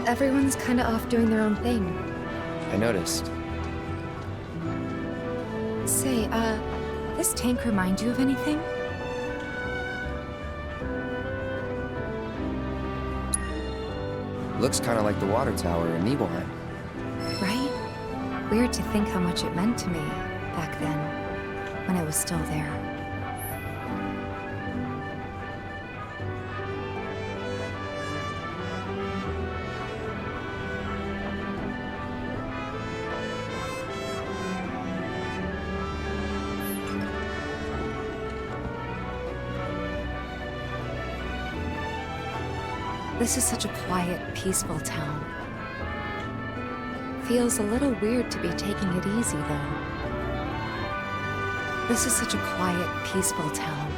Everyone's kinda off doing their own thing. I noticed. Say, this tank remind you of anything? Looks kind of like the water tower in Nibelheim. Right? Weird to think how much it meant to me back then, when it was still there. This is such a quiet, peaceful town. Feels a little weird to be taking it easy, though. This is such a quiet, peaceful town.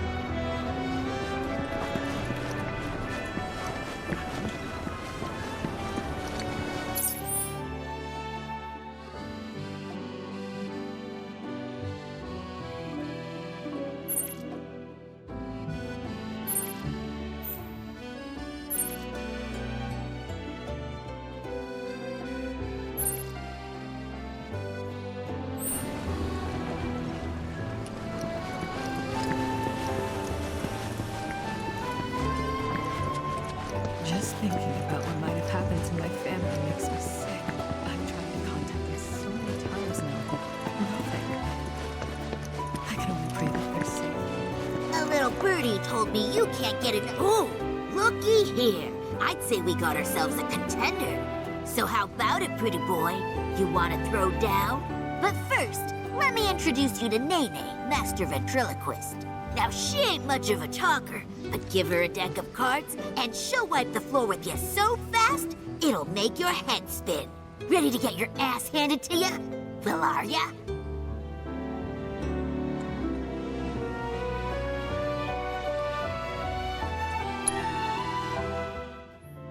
Just thinking about what might have happened to my family makes me sick. I've tried to contact them so many times now, but nothing. I can only pray that they're safe. A little birdie told me you can't get it. Oh, looky here. I'd say we got ourselves a contender. So how about it, pretty boy? You want to throw down? But first, let me introduce you to Nene, Master Ventriloquist. Now, she ain't much of a talker, but give her a deck of cards, and she'll wipe the floor with you so fast, it'll make your head spin. Ready to get your ass handed to ya? Well, are ya?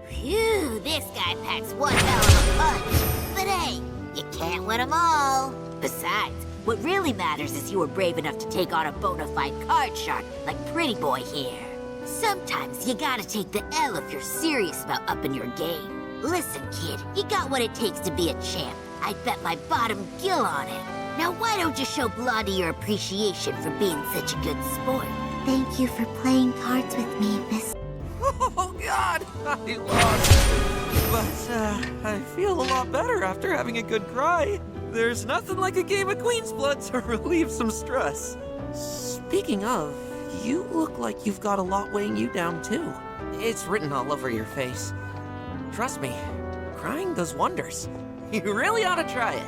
Phew, this guy packs one hell of a punch. But hey, you can't win them all. Besides, what really matters is you were brave enough to take on a bona fide card shark like Pretty Boy here. Sometimes you gotta take the L if you're serious about upping your game. Listen, kid, you got what it takes to be a champ. I'd bet my bottom gill on it. Now why don't you show Blondie your appreciation for being such a good sport? Thank you for playing cards with me, Miss... Oh, God! I lost. But, I feel a lot better after having a good cry. There's nothing like a game of Queen's Blood to relieve some stress. Speaking of, you look like you've got a lot weighing you down, too. It's written all over your face. Trust me, crying does wonders. You really ought to try it.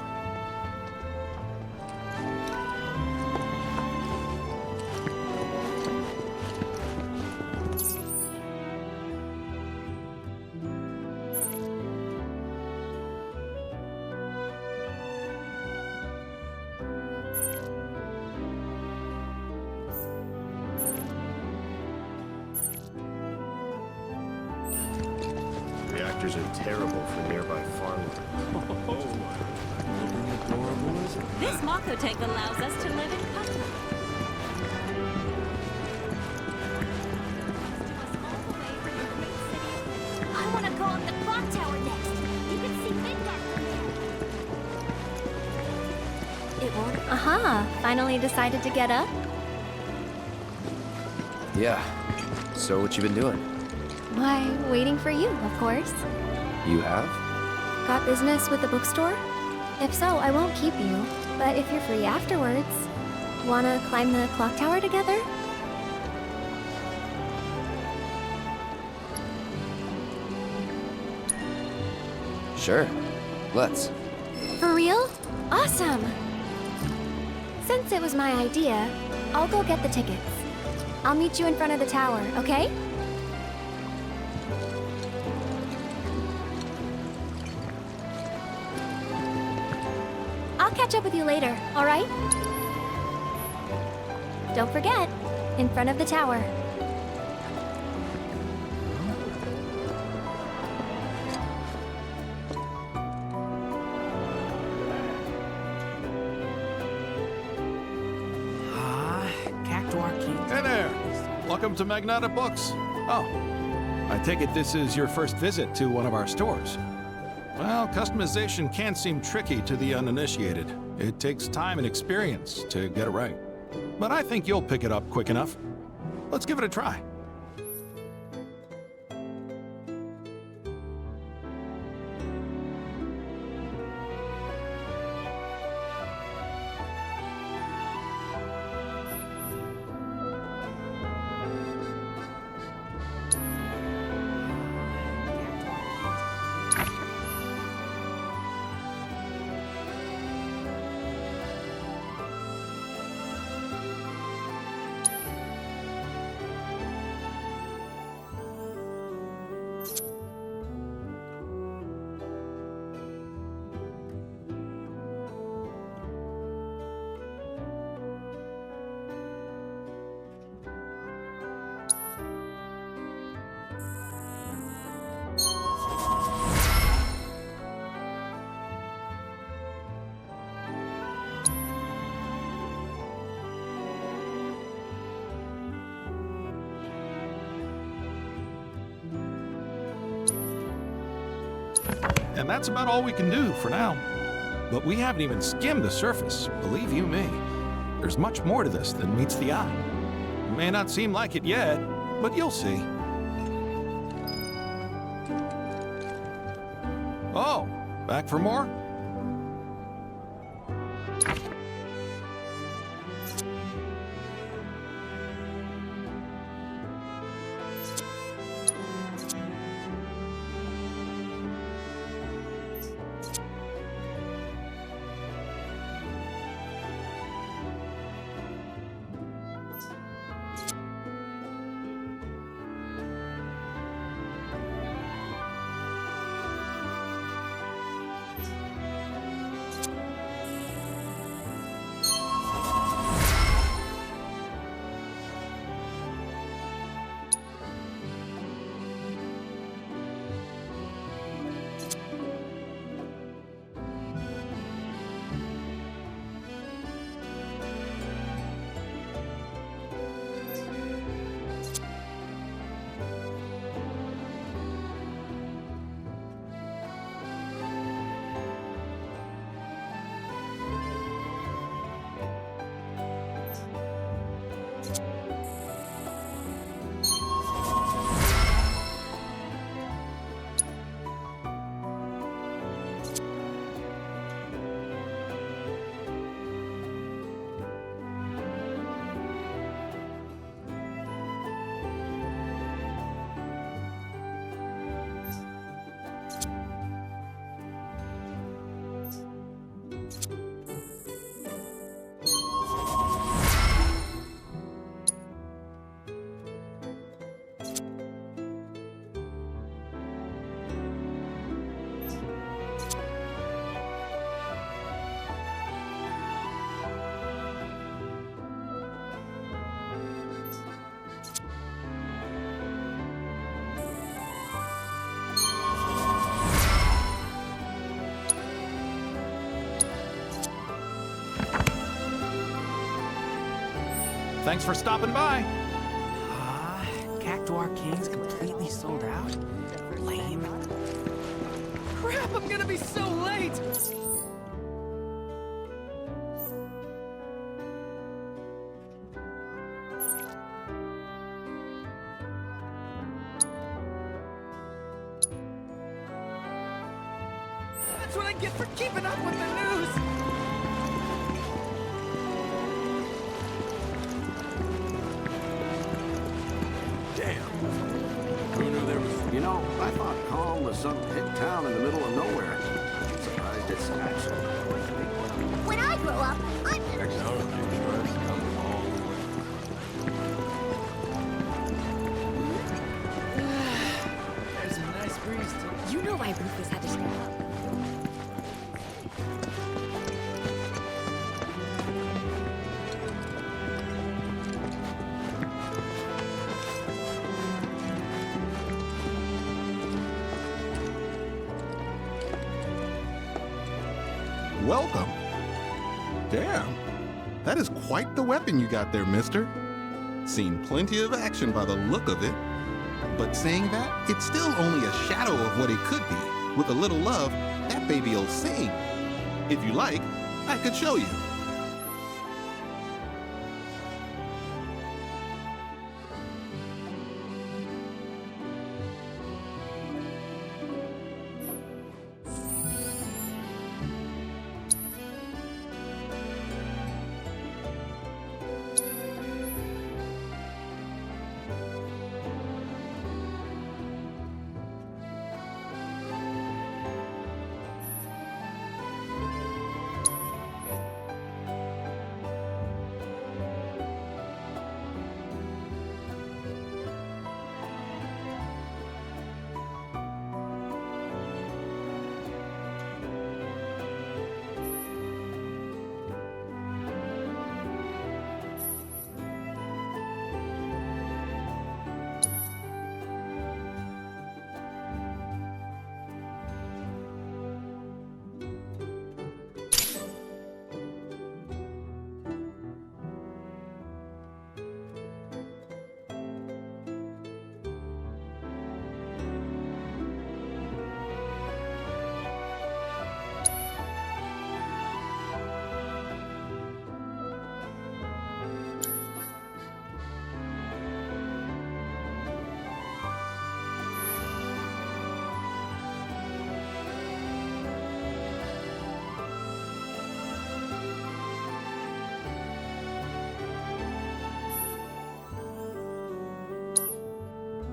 Reactors are terrible for nearby farmland. This Mako tank allows us to live in comfort. I want to go up the clock tower next. You can see Midgard from there. It won't. Aha! Finally decided to get up? Yeah. So what you been doing? Why, waiting for you, of course. You have? Got business with the bookstore? If so, I won't keep you. But if you're free afterwards, wanna climb the clock tower together? Sure. Let's. For real? Awesome! Since it was my idea, I'll go get the tickets. I'll meet you in front of the tower, okay? I'll catch up with you later, all right? Don't forget, in front of the tower. Hey there! Welcome to Magnata Books. Oh, I take it this is your first visit to one of our stores. Well, customization can seem tricky to the uninitiated. It takes time and experience to get it right. But I think you'll pick it up quick enough. Let's give it a try. And that's about all we can do for now. But we haven't even skimmed the surface, believe you me. There's much more to this than meets the eye. It may not seem like it yet, but you'll see. Oh, back for more? Thanks for stopping by. Cactuar King's completely sold out? Lame. Crap, I'm gonna be so late! That's what I get for keeping up with the news! You know, I thought Calm was some hick town in the middle of nowhere. I'm surprised it's actually. When I grow up, I'm gonna be... There's a nice breeze too. You know why Rufus had to stay up. Welcome. Damn, that is quite the weapon you got there, mister. Seen plenty of action by the look of it. But saying that, it's still only a shadow of what it could be. With a little love, that baby'll sing. If you like, I could show you.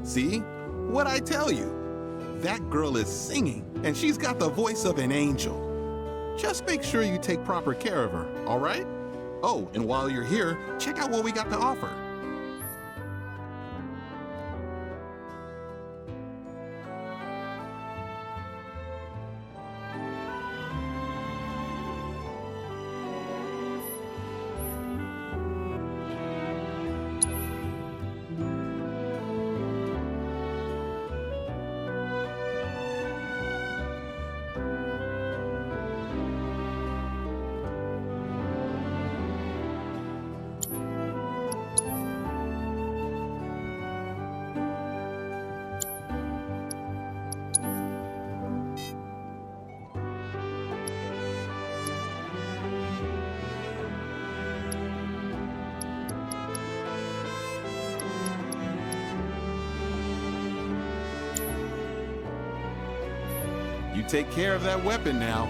See? What'd I tell you? That girl is singing, and she's got the voice of an angel. Just make sure you take proper care of her, all right? Oh, and while you're here, check out what we got to offer. You take care of that weapon now.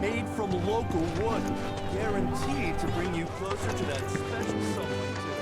made from local wood, guaranteed to bring you closer to that special someone too.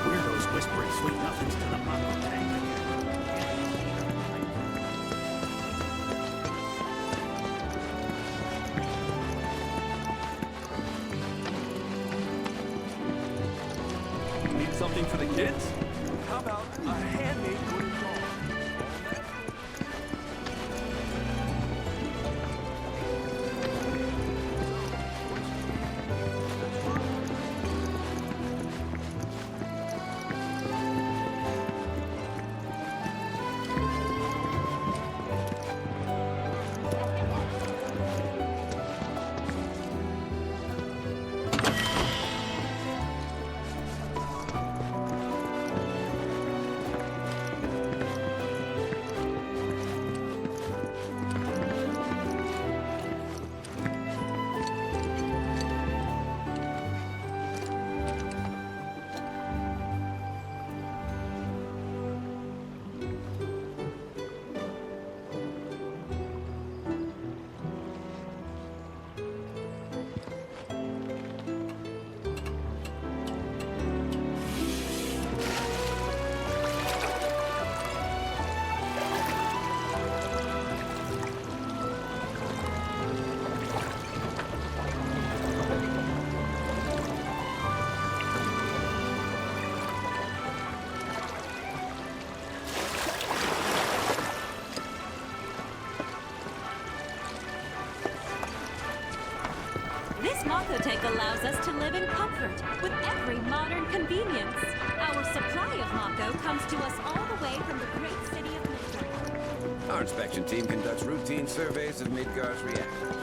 Weirdos whispering sweet nothings to the Mako tank. Need something for the kids? How about a handmade wooden doll? This Mako tank allows us to live in comfort with every modern convenience. Our supply of Mako comes to us all the way from the great city of Midgard. Our inspection team conducts routine surveys of Midgar's reactors.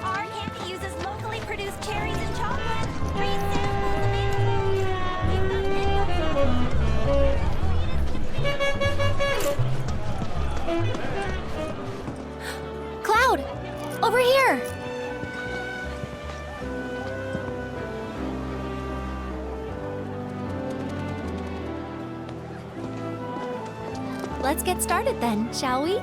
Our candy uses locally produced cherries and chocolate. Free samples available. We've got Cloud! Over here! Let's get started then, shall we?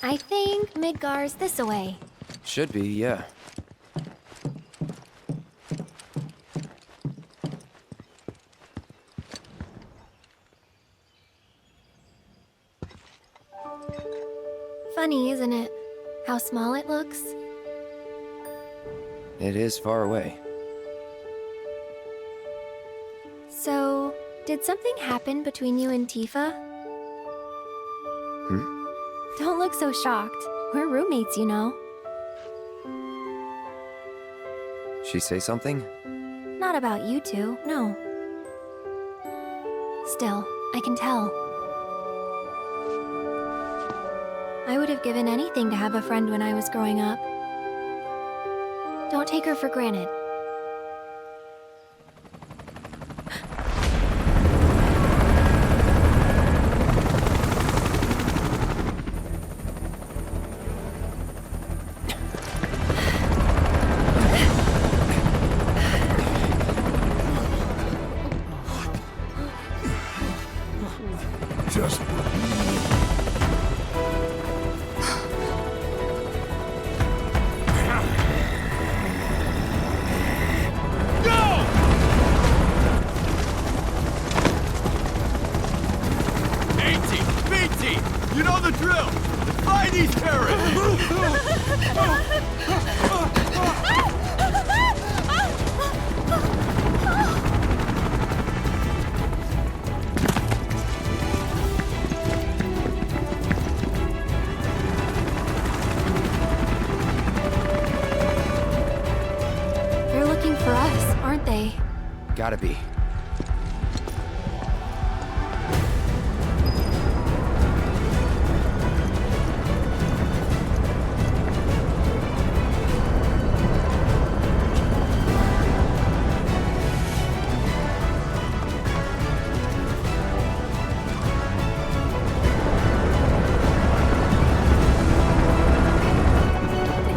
I think Midgar's this-a-way. Should be, yeah. Funny, isn't it? How small it looks? It is far away. So, did something happen between you and Tifa? Don't look so shocked. We're roommates, you know. She say something? Not about you two, no. Still, I can tell. I would have given anything to have a friend when I was growing up. Don't take her for granted. Just You know the drill! die, these terrorists! They're looking for us, aren't they? Gotta be.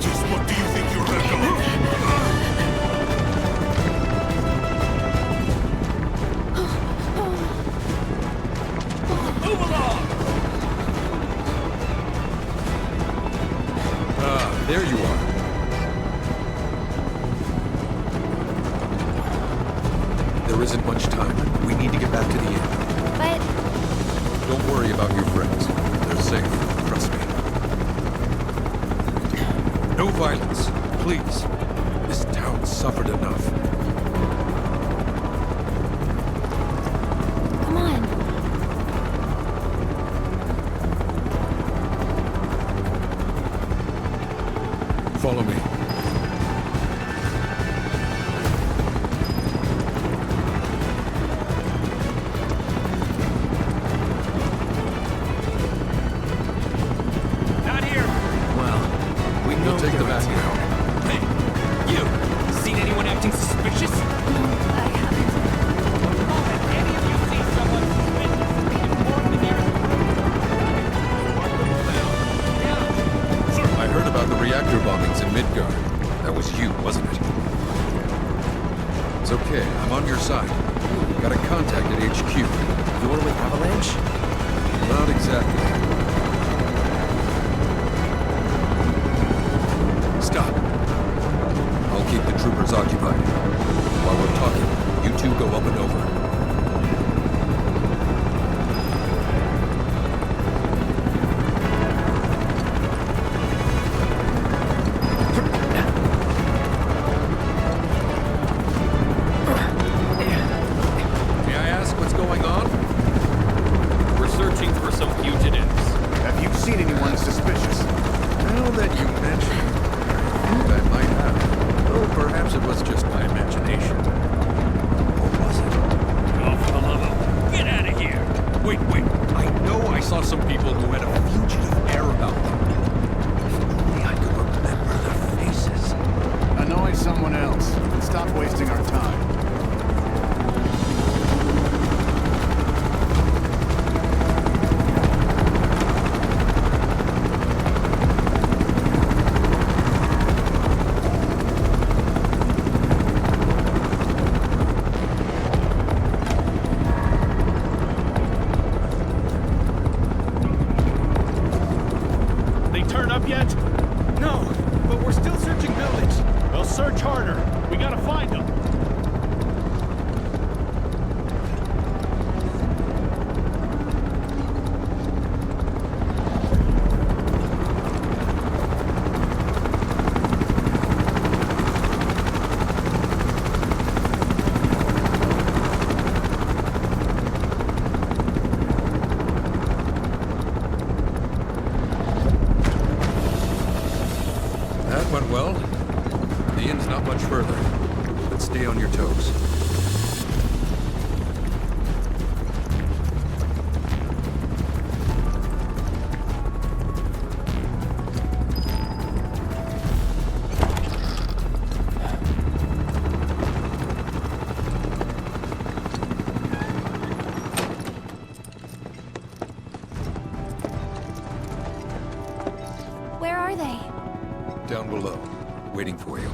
Just what do you think you're gonna Move along! Ah, there you are. There isn't much time. We need to get back to the inn. But Don't worry about your friends. They're safe. Trust me. No violence, please. This town suffered enough. come on. Follow me. Not here! Well, we know We'll take the they're back in now. Hey, you! Seen anyone acting suspicious? I haven't. Have any of you seen someone suspicious? Inform the nearest I heard about the reactor bombings in Midgard. That was you, wasn't it? It's okay. I'm on your side. Got a contact at HQ. You're with Avalanche? Not exactly. Stop. I'll keep the troopers occupied. While we're talking, you two go up and over. May I ask what's going on? We're searching for some fugitives. Have you seen anyone suspicious? Now that you mention it, I think I might have. Though perhaps it was just my imagination. Or was it? Oh, for the love of... Get out of here! Wait. I know I saw some people who had a fugitive air about them. If only I could remember their faces. Annoy someone else and stop wasting our time. They turn up yet? No, but we're still searching buildings. They'll search harder. We gotta find them. That went well. The inn's not much further, but stay on your toes. Where are they? Down below, waiting for you.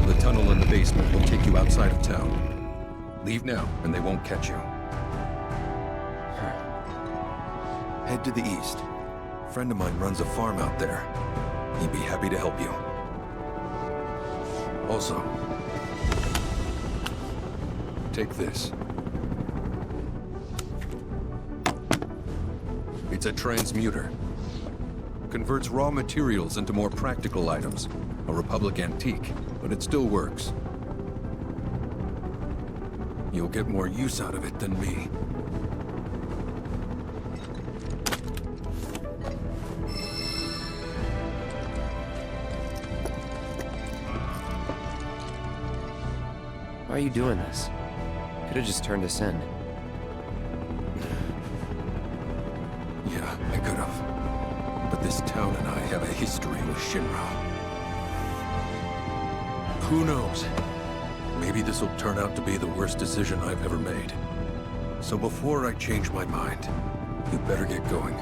The tunnel in the basement will take you outside of town. Leave now, and they won't catch you. Head to the east. A friend of mine runs a farm out there. He'd be happy to help you. Also, take this. It's It's a transmuter. Converts raw materials into more practical items. A Republic antique, but it still works. You'll get more use out of it than me. Why are you doing this? Could have just turned us in. Yeah, I could have. But this town and I have a history with Shinra. Who knows? Maybe this'll turn out to be the worst decision I've ever made. So before I change my mind, you better get going.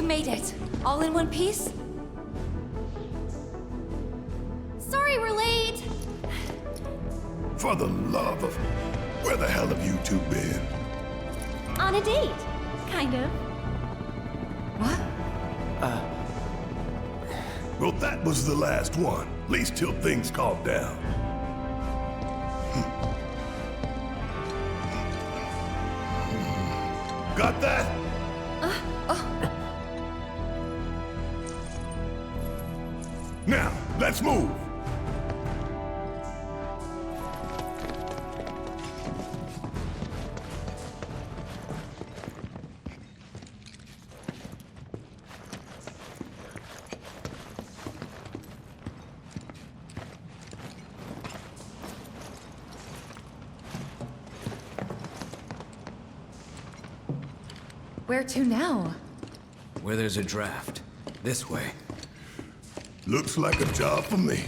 Made it. All in one piece? Sorry we're late. For the love of... Where the hell have you two been? On a date. Kind of. What? Well, that was the last one. At least till things calm down. Got that? Now, let's move! Where to now? Where there's a draft. This way. Looks like a job for me.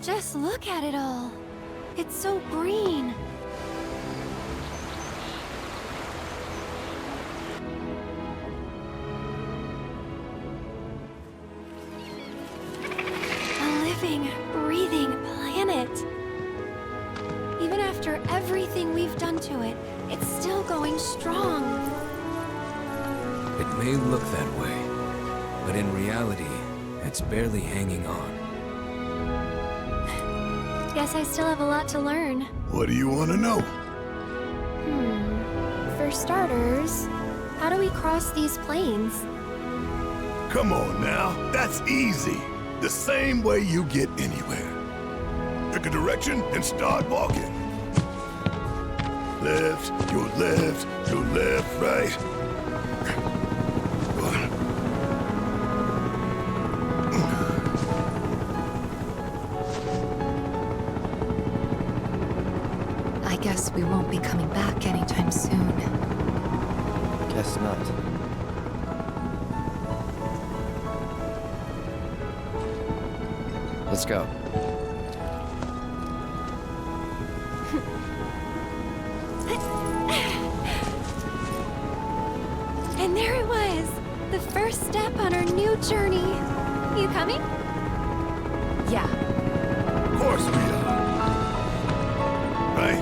Just look at it all. It's so green. so strong. It may look that way, but in reality, it's barely hanging on. Guess I still have a lot to learn. What do you want to know? For starters, how do we cross these plains? Come on now, that's easy. The same way you get anywhere. Pick a direction and start walking. Left, your left, right. I guess we won't be coming back anytime soon. Guess not. Let's go. And there it was! The first step on our new journey. You coming? Yeah. Of course we are. Right?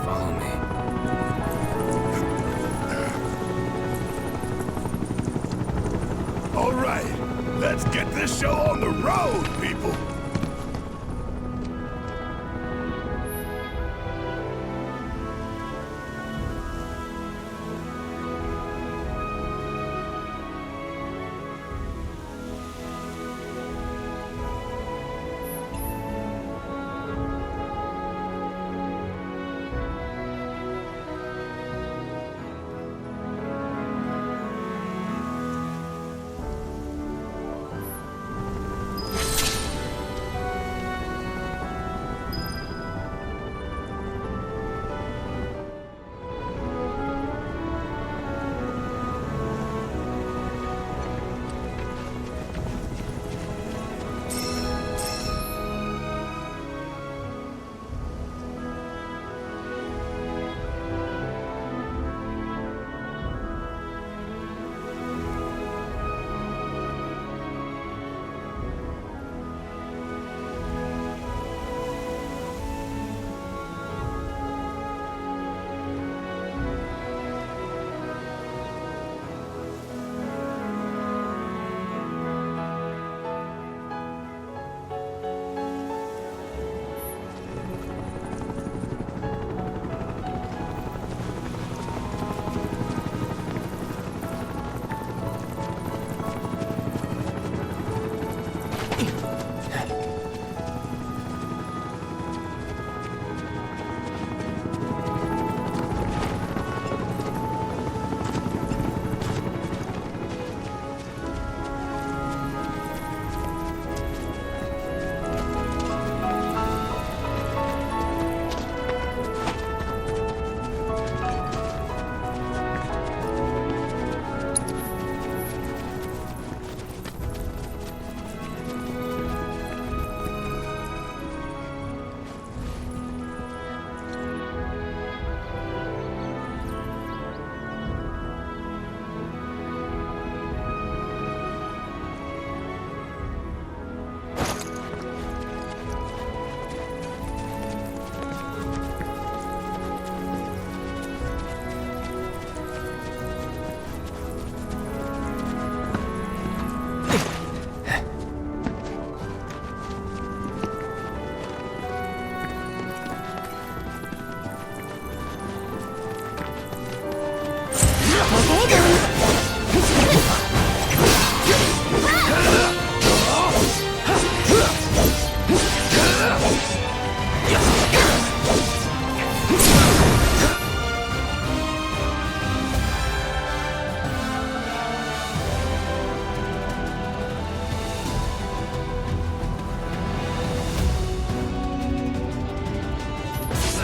Follow me. All right, let's get this show on the road, people.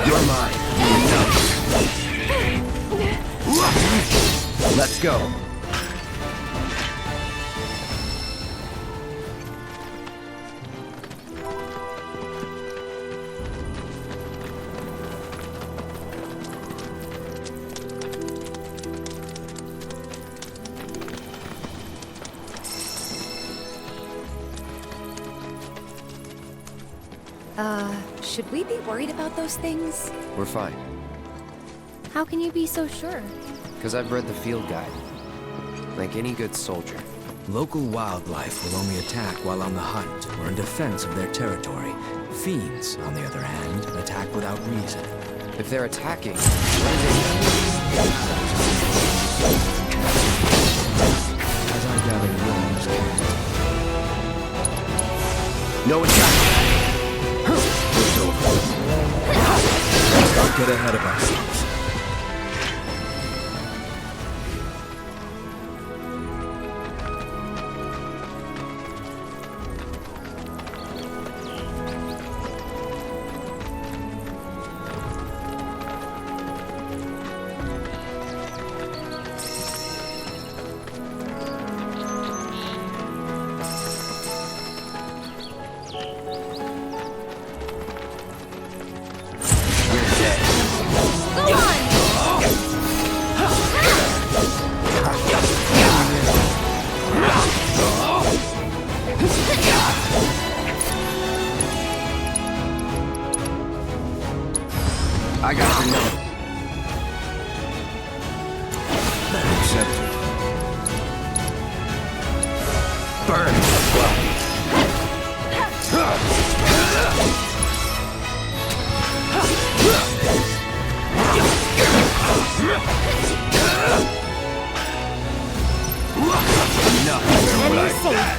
You're mine. Let's go. Should we be worried about those things? We're fine, How can you be so sure? because I've read the field guide. Like any good soldier. Local wildlife will only attack while on the hunt or in defense of their territory. Fiends, on the other hand, attack without reason. If they're attacking, what is it? As I gather, yours can't. No attack! It's over. Let's not get ahead of ourselves. I got your number. Accepted. Burn. Nothing like that.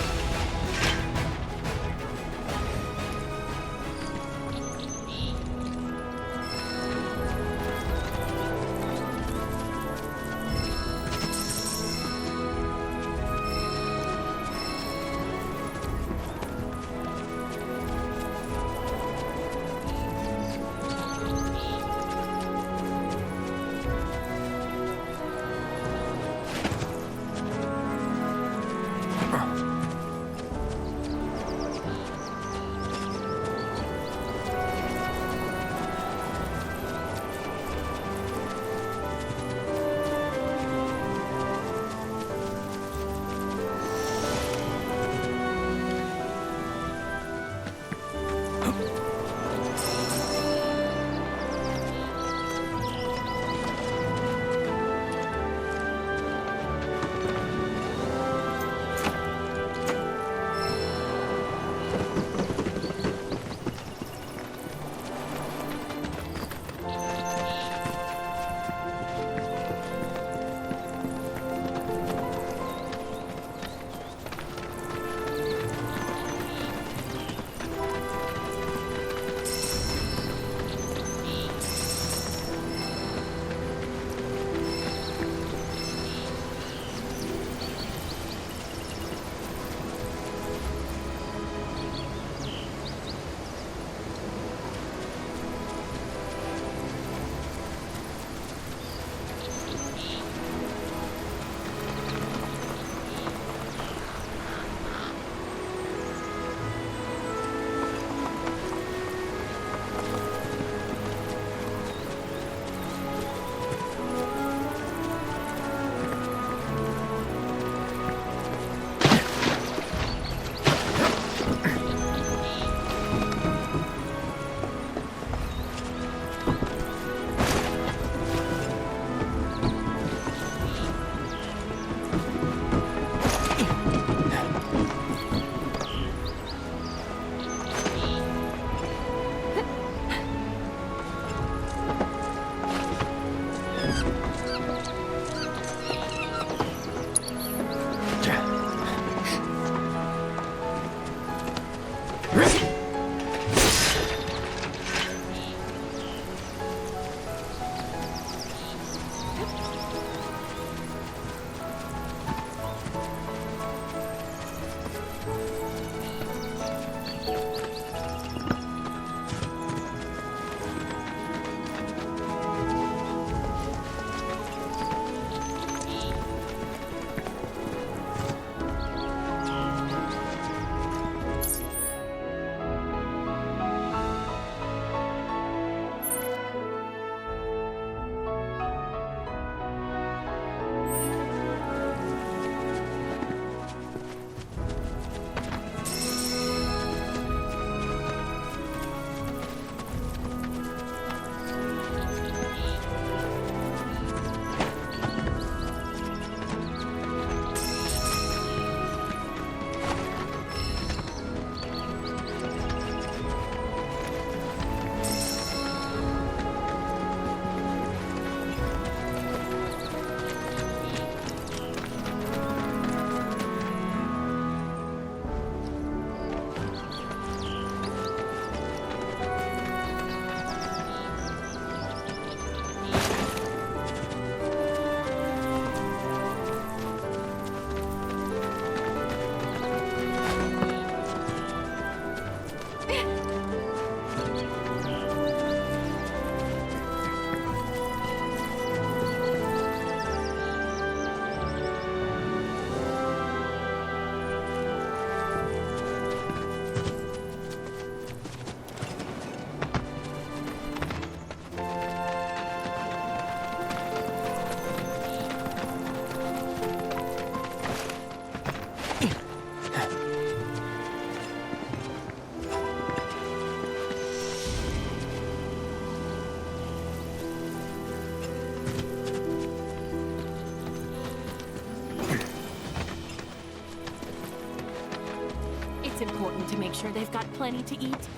It's important to make sure they've got plenty to eat.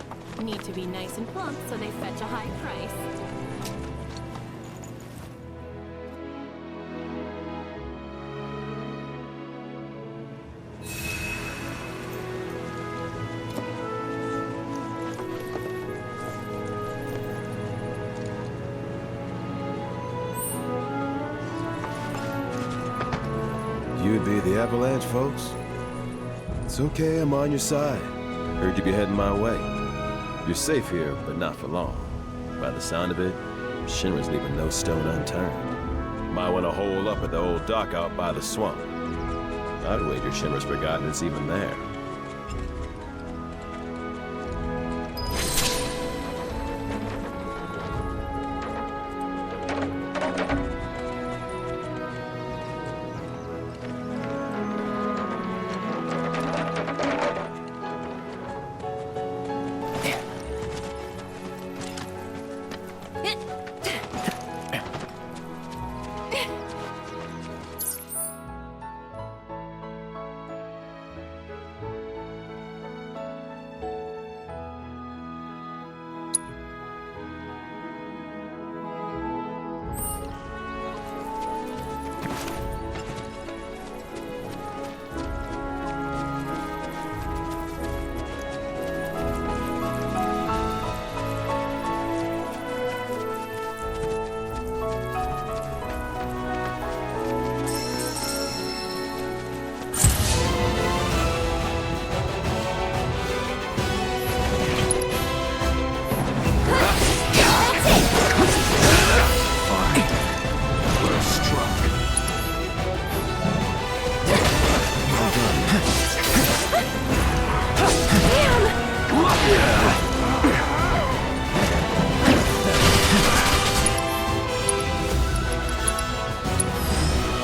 Need to be nice and plump so they fetch a high price. You'd be the Avalanche, folks? It's okay, I'm on your side. Heard you'd be heading my way. You're safe here, but not for long. By the sound of it, Shinra's leaving no stone unturned. Might want to hole up at the old dock out by the swamp. I'd wager Shinra's forgotten it's even there.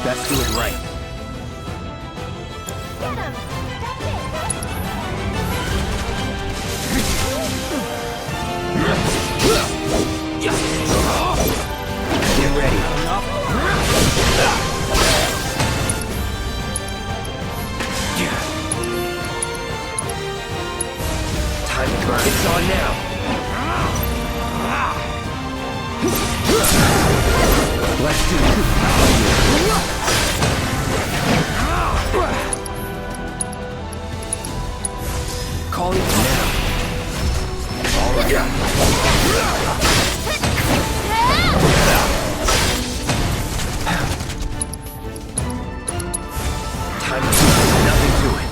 Best do it right. Get ready. Time to burn. It's on now. Let's do it. Calling now. All right. Time to do nothing to it.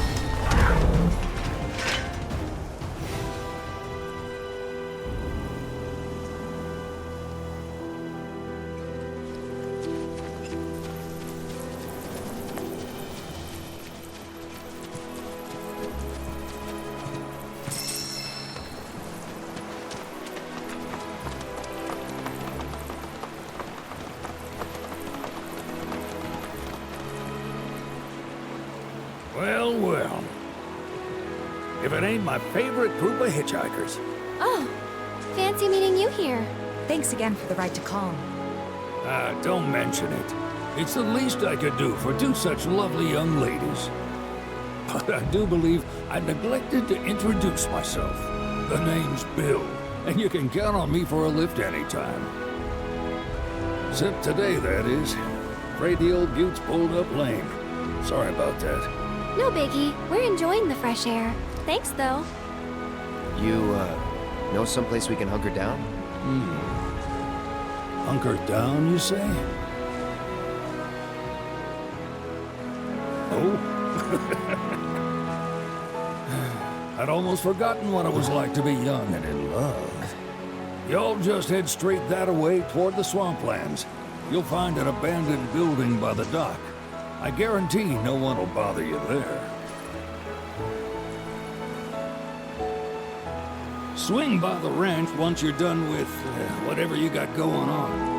Well, well. If it ain't my favorite group of hitchhikers. Oh, fancy meeting you here. Thanks again for the ride to Calm. Don't mention it. It's the least I could do for two such lovely young ladies. But I do believe I neglected to introduce myself. The name's Bill, and you can count on me for a lift anytime. Except today, that is. Afraid the old Butte's pulled up lame. Sorry about that. No biggie. We're enjoying the fresh air. Thanks, though. You, know someplace we can hunker down? Hunker down, you say? Oh? I'd almost forgotten what it was like to be young and in love. Y'all just head straight that away toward the swamplands. You'll find an abandoned building by the dock. I guarantee no one will bother you there. Swing by the ranch once you're done with whatever you got going on.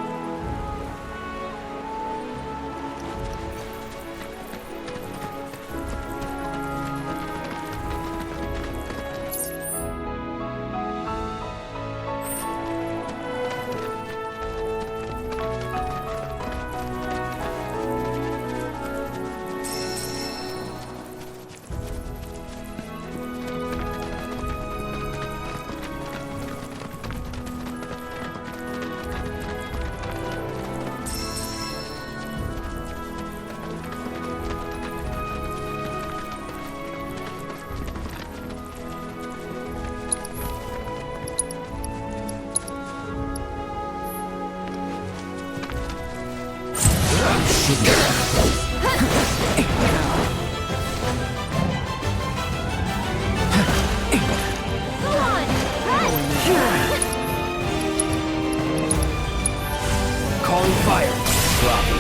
Calling fire. Sloppy.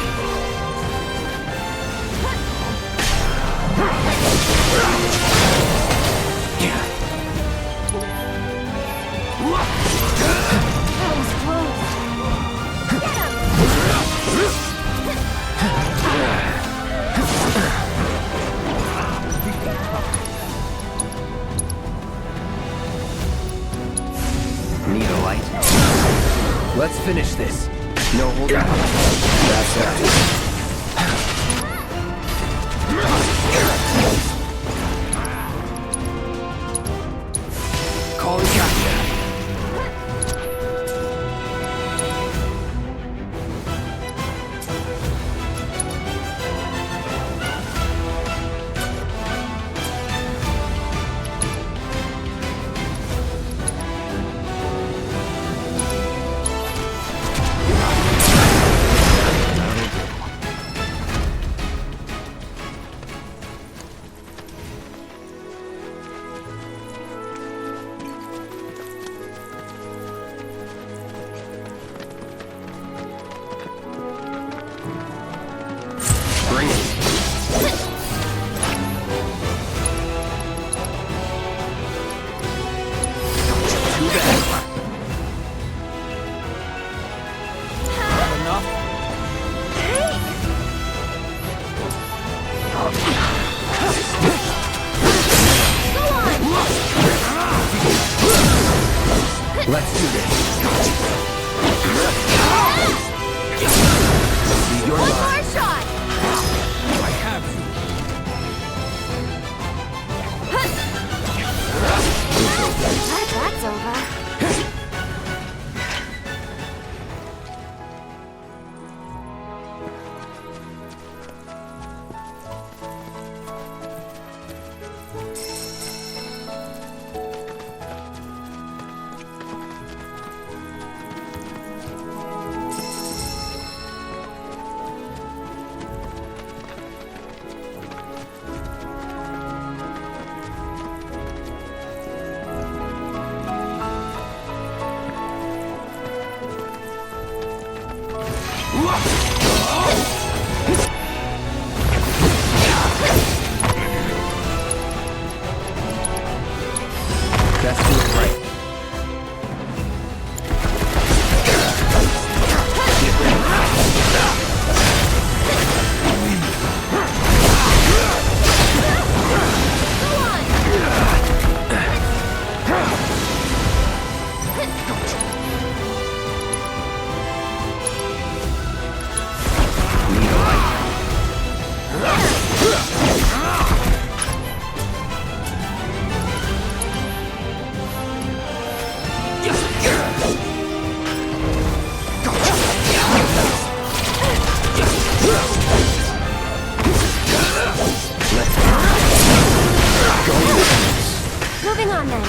Need a light? Let's finish this. No, hold on. That's that. Calling gotcha. Bring it. Too bad. Enough? Let's do this. See your One line. more shot! I have you. That's over. Let's do it right. Need a light. Moving on then.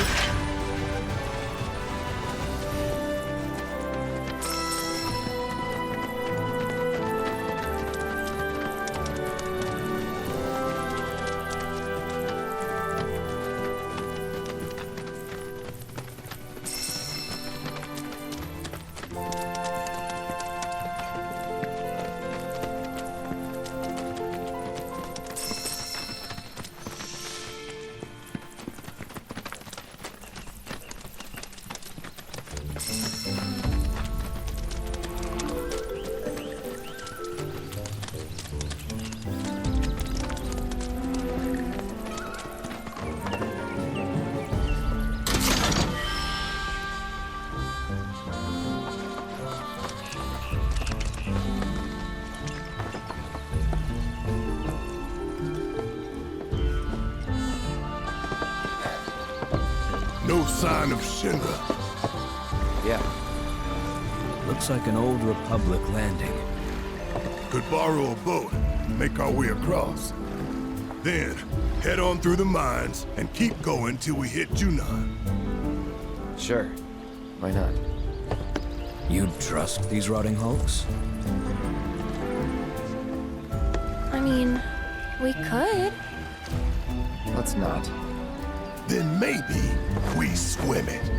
No sign of Shinra. Yeah. Looks like an old Republic landing. Could borrow a boat, make our way across. Then, head on through the mines and keep going till we hit Junon. Sure. Why not? You'd trust these rotting hulks? mean, we could. Let's not. Then maybe we swim it.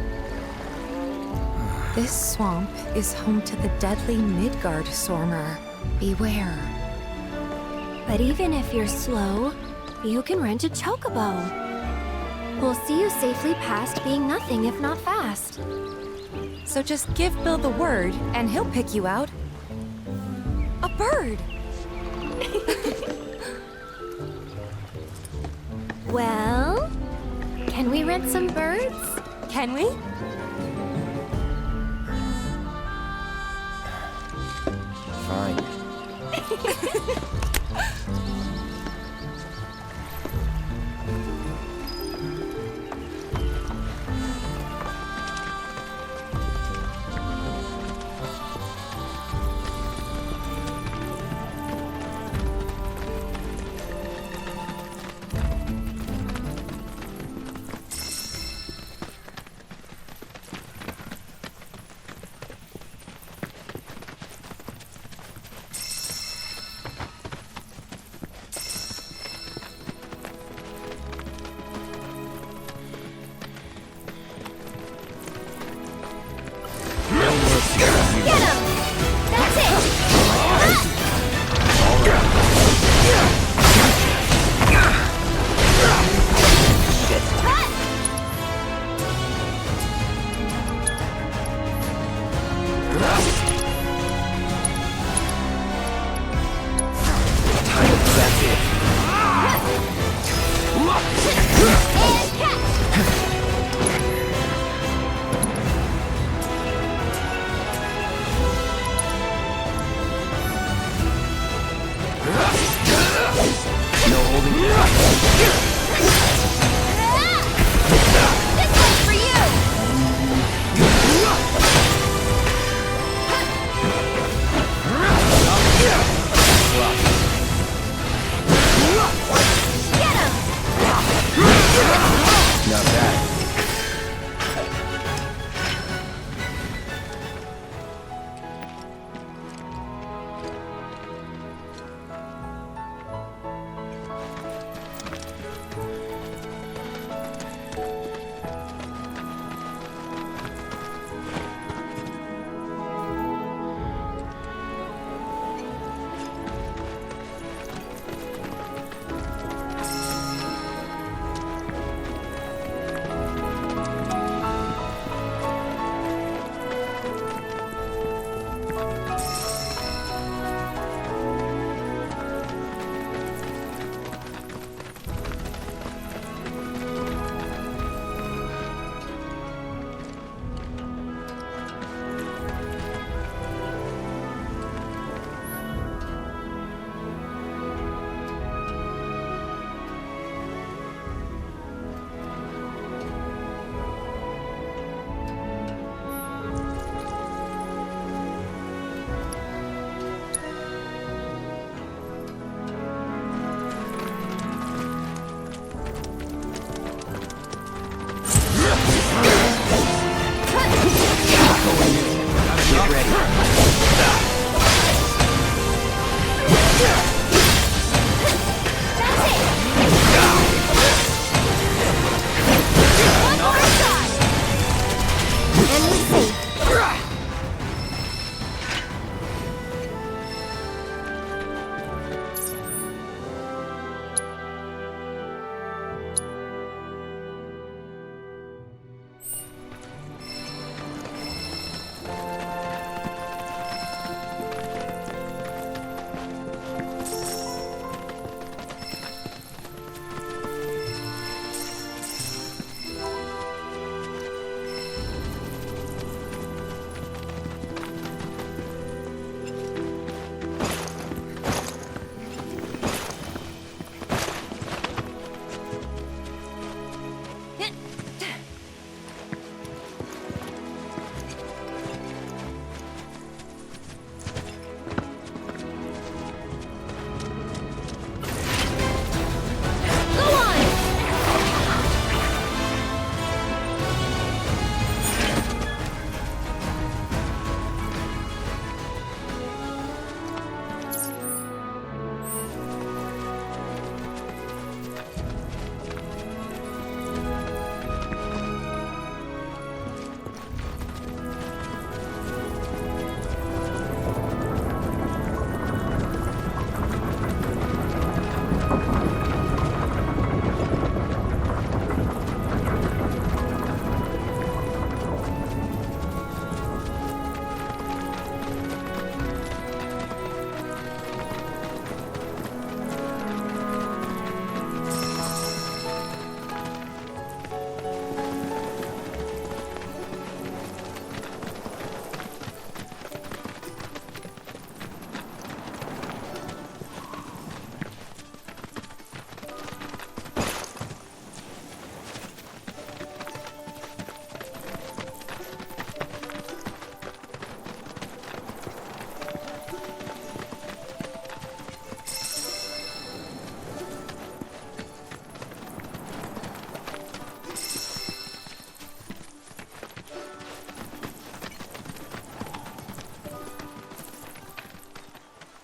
This swamp is home to the deadly Midgard Sormer. Beware. But even if you're slow, you can rent a chocobo. We'll see you safely past being nothing if not fast. So just give Bill the word, and he'll pick you out. A bird! Well, can we rent some birds? Can we? Fine.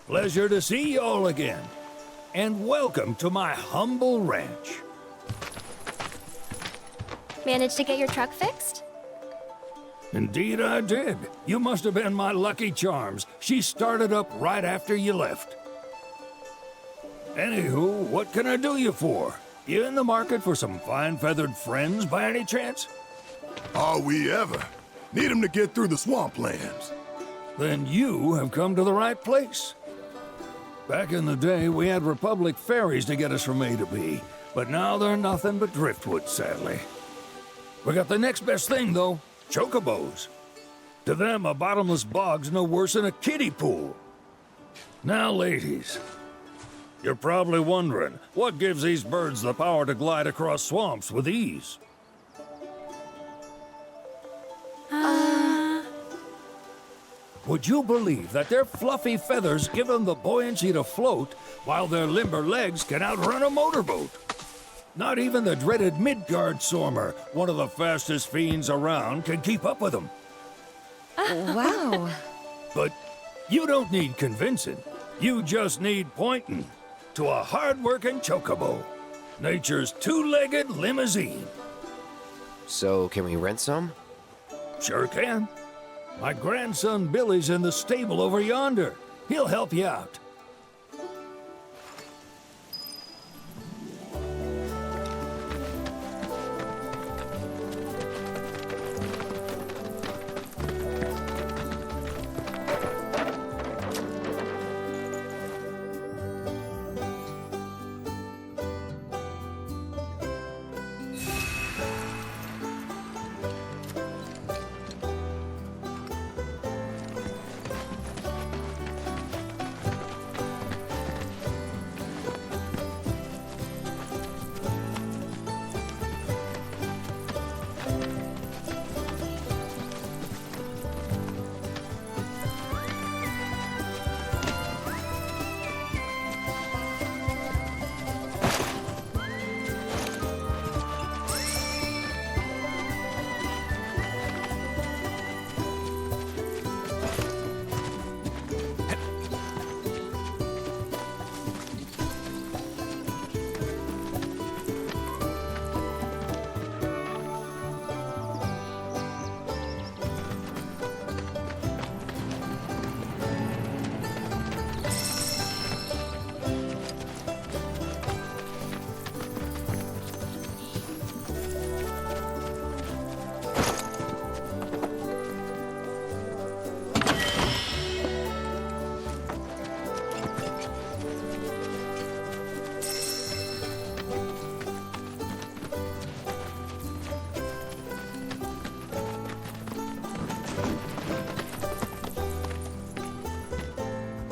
Pleasure to see y'all again. And welcome to my humble ranch. Managed to get your truck fixed? Indeed I did. You must have been my lucky charms. She started up right after you left. Anywho, what can I do you for? You in the market for some fine-feathered friends by any chance? Are we ever? Need 'em to get through the swamplands. Then you have come to the right place. Back in the day, we had Republic ferries to get us from A to B, but now they're nothing but driftwood, sadly. We got the next best thing, though, chocobos. To them, a bottomless bog's no worse than a kiddie pool. Now, ladies, you're probably wondering, what gives these birds the power to glide across swamps with ease? Would you believe that their fluffy feathers give them the buoyancy to float, while their limber legs can outrun a motorboat? Not even the dreaded Midgard Sormer, one of the fastest fiends around, can keep up with them. Wow. But you don't need convincing. You just need pointing to a hard-working chocobo. Nature's two-legged limousine. So, can we rent some? Sure can. My grandson Billy's in the stable over yonder. He'll help you out.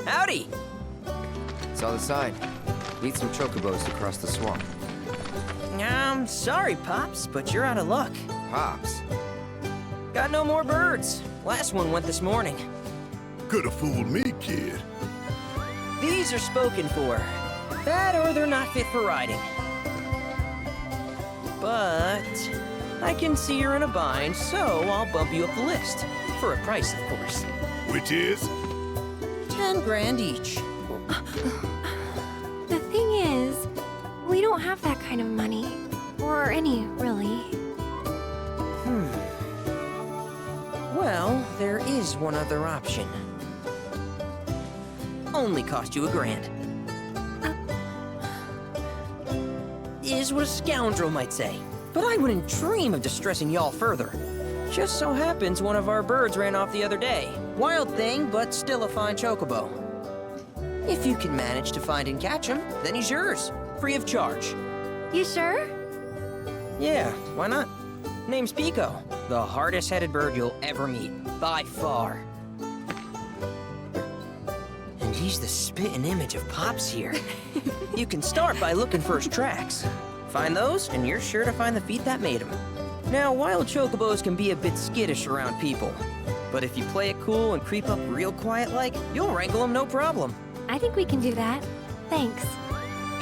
Howdy! It's on the side. Need some chocobos to cross the swamp. Sorry, Pops, but you're out of luck. Pops? Got no more birds. Last one went this morning. Could have fooled me, kid. These are spoken for. That or they're not fit for riding. But I can see you're in a bind, so I'll bump you up the list. For a price, of course. Which is? 10 grand each. The thing is, we don't have that kind of money. Or any, really. Well, there is one other option. Only cost you $1,000. Is what a scoundrel might say. But I wouldn't dream of distressing y'all further. Just so happens one of our birds ran off the other day. Wild thing, but still a fine chocobo. If you can manage to find and catch him, then he's yours. Free of charge. You sure? Yeah, why not? Name's Pico. The hardest-headed bird you'll ever meet. By far. And he's the spitting image of Pops here. You can start by looking for his tracks. Find those, and you're sure to find the feet that made him. Now, wild chocobos can be a bit skittish around people. But if you play it cool and creep up real quiet-like, you'll wrangle them no problem. I think we can do that. Thanks.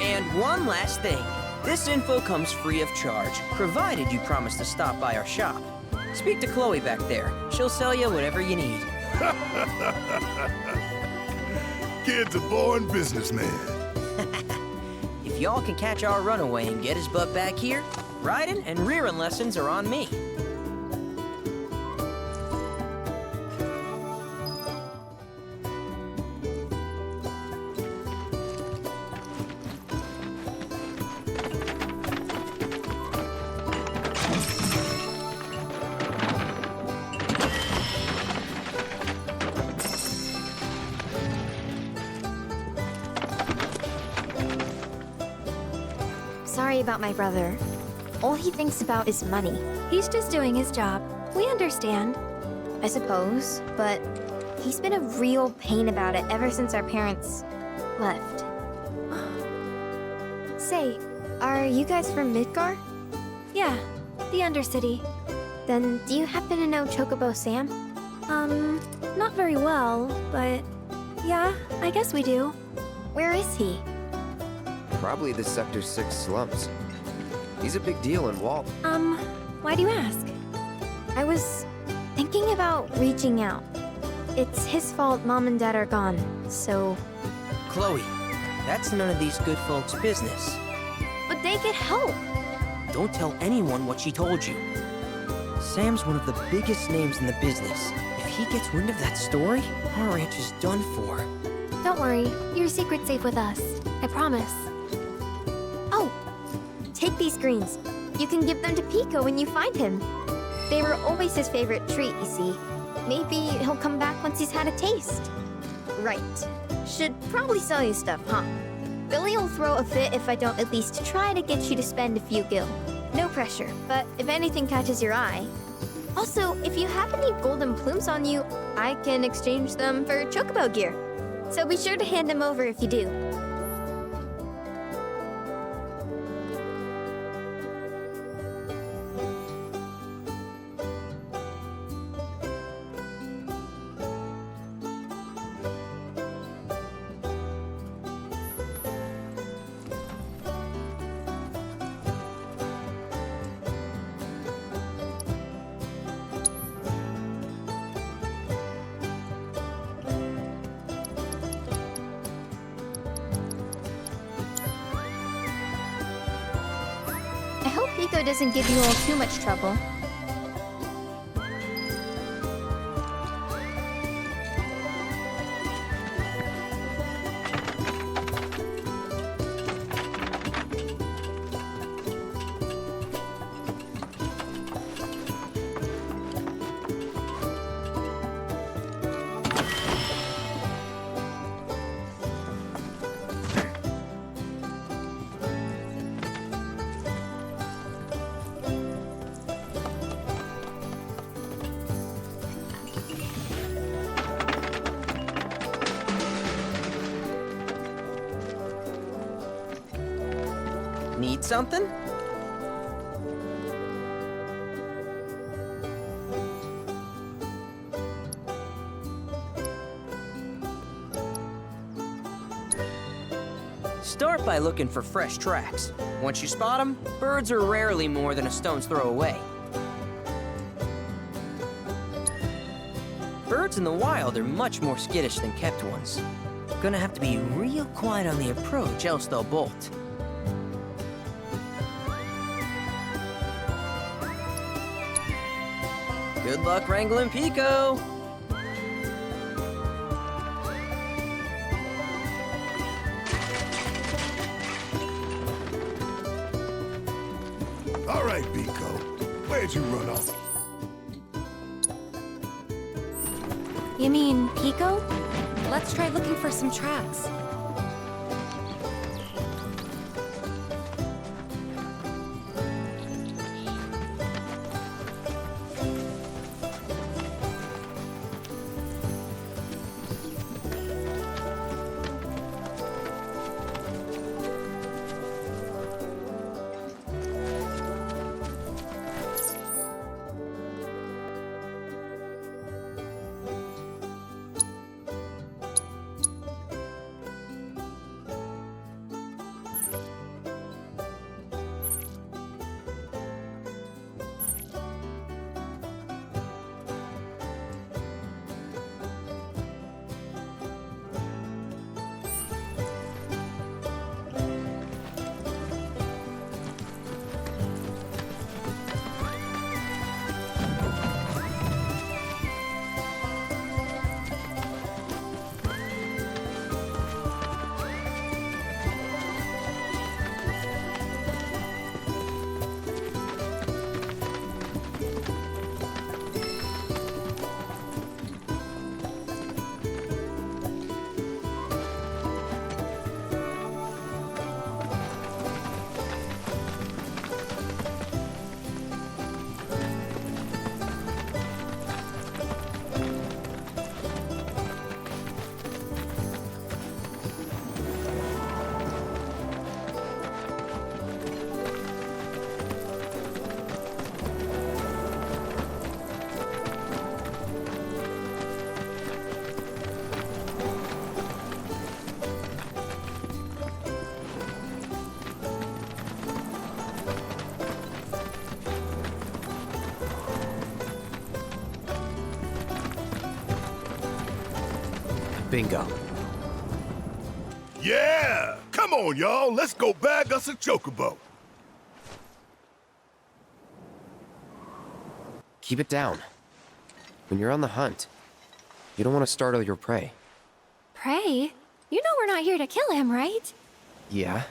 And one last thing. This info comes free of charge, provided you promise to stop by our shop. Speak to Chloe back there. She'll sell you whatever you need. kid's a born businessman. If y'all can catch our runaway and get his butt back here, riding and rearing lessons are on me. Sorry about my brother. All he thinks about is money. He's just doing his job. We understand. I suppose, but he's been a real pain about it ever since our parents left. Say, are you guys from Midgar? Yeah, the Undercity. Then do you happen to know Chocobo Sam? Not very well, but yeah, I guess we do. Where is he? Probably the Sector 6 slums. He's a big deal in Walt. Why do you ask? I was thinking about reaching out. It's his fault Mom and Dad are gone, so... Chloe, that's none of these good folks' business. But they get help! Don't tell anyone what she told you. Sam's one of the biggest names in the business. If he gets wind of that story, our ranch is done for. Don't worry, your secret's safe with us. I promise. Oh! Take these greens. You can give them to Pico when you find him. They were always his favorite treat, you see. Maybe he'll come back once he's had a taste. Right. Should probably sell you stuff, huh? Billy will throw a fit if I don't at least try to get you to spend a few gil. No pressure, but if anything catches your eye... Also, if you have any golden plumes on you, I can exchange them for chocobo gear. So be sure to hand them over if you do. I hope Pico doesn't give you all too much trouble. Need something? Start by looking for fresh tracks. Once you spot them, birds are rarely more than a stone's throw away. Birds in the wild are much more skittish than kept ones. Gonna have to be real quiet on the approach, else they'll bolt. Good luck wrangling Pico! All right, Pico. Where'd you run off? You mean Pico? Let's try looking for some tracks. Bingo. Yeah! Come on, y'all. Let's go bag us a chocobo. Keep it down. When you're on the hunt, you don't want to startle your prey. Prey? You know we're not here to kill him, right? Yeah?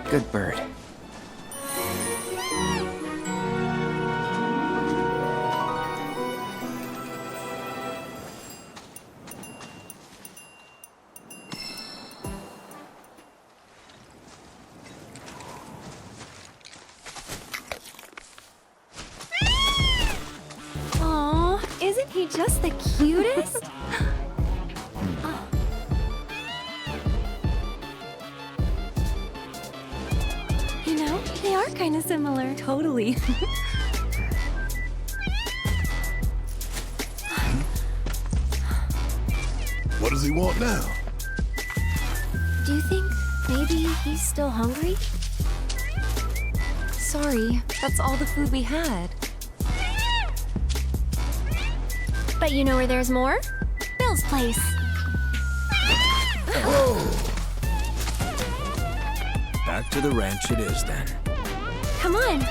Good bird. Aw, isn't he just the cutest? You know, they are kind of similar. Totally. What does he want now? Do you think maybe he's still hungry? Sorry, that's all the food we had. But you know where there's more? Bill's place. Back to the ranch it is then. Come on.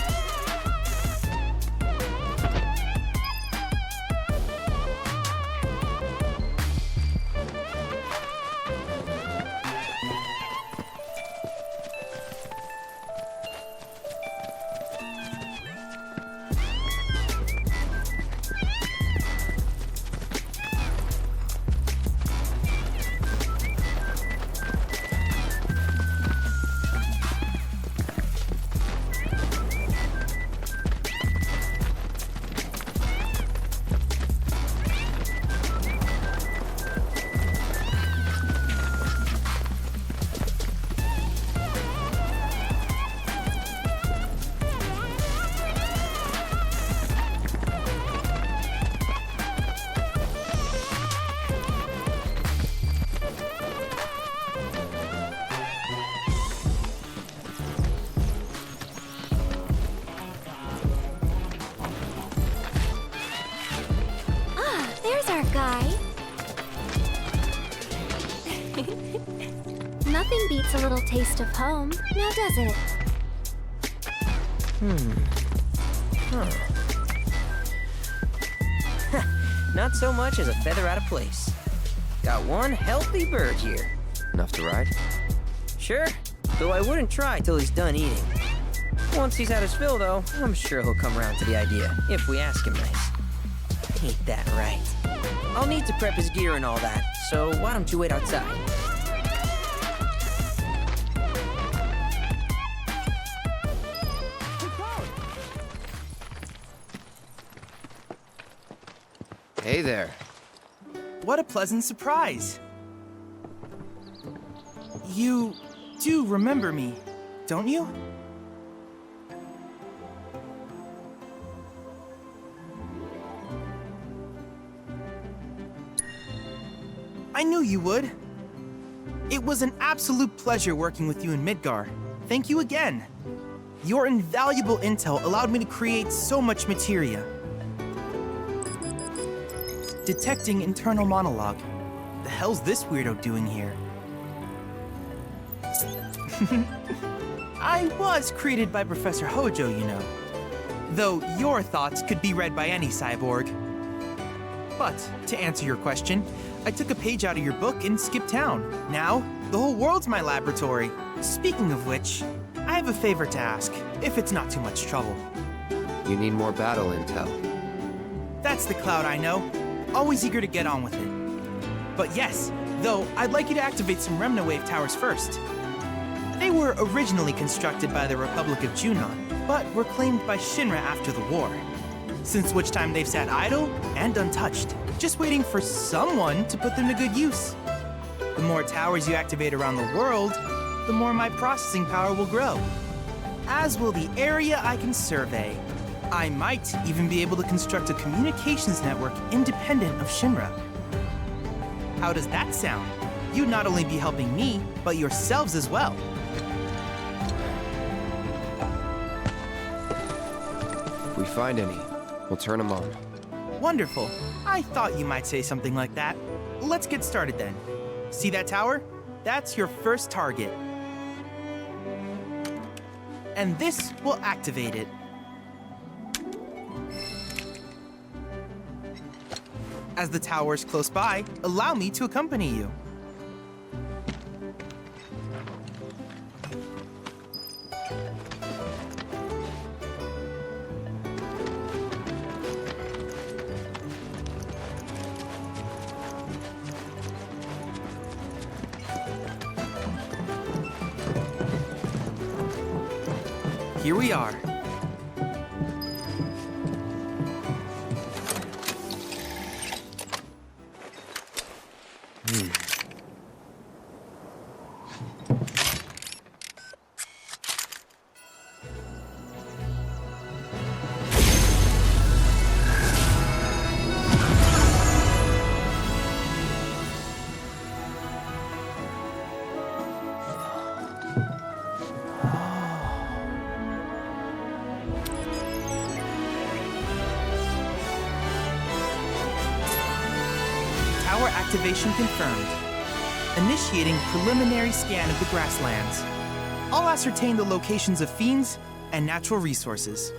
smart guy. Nothing beats a little taste of home, now does it? Not so much as a feather out of place. Got one healthy bird here. Enough to ride? Sure, though I wouldn't try till he's done eating. Once he's had his fill, though, I'm sure he'll come around to the idea, if we ask him nice. Ain't that right? I'll need to prep his gear and all that, so why don't you wait outside? Hey there. What a pleasant surprise. You do remember me, don't you? I knew you would. It was an absolute pleasure working with you in Midgar. Thank you again. Your invaluable intel allowed me to create so much materia. Detecting internal monologue. The hell's this weirdo doing here? I was created by Professor Hojo, you know. Though your thoughts could be read by any cyborg. But, to answer your question, I took a page out of your book and skipped town. Now, the whole world's my laboratory. Speaking of which, I have a favor to ask, if it's not too much trouble. You need more battle intel. That's the Cloud I know. Always eager to get on with it. But yes, though, I'd like you to activate some Remna Wave towers first. They were originally constructed by the Republic of Junon, but were claimed by Shinra after the war. Since which time they've sat idle and untouched, just waiting for someone to put them to good use. The more towers you activate around the world, the more my processing power will grow. As will the area I can survey. I might even be able to construct a communications network independent of Shinra. How does that sound? You'd not only be helping me, but yourselves as well. If we find any, we'll turn them on. Wonderful. I thought you might say something like that. Let's get started then. See that tower? That's your first target. And this will activate it. As the tower is close by, allow me to accompany you. Here we are. Tower activation confirmed. Initiating preliminary scan of the grasslands. I'll ascertain the locations of fiends and natural resources.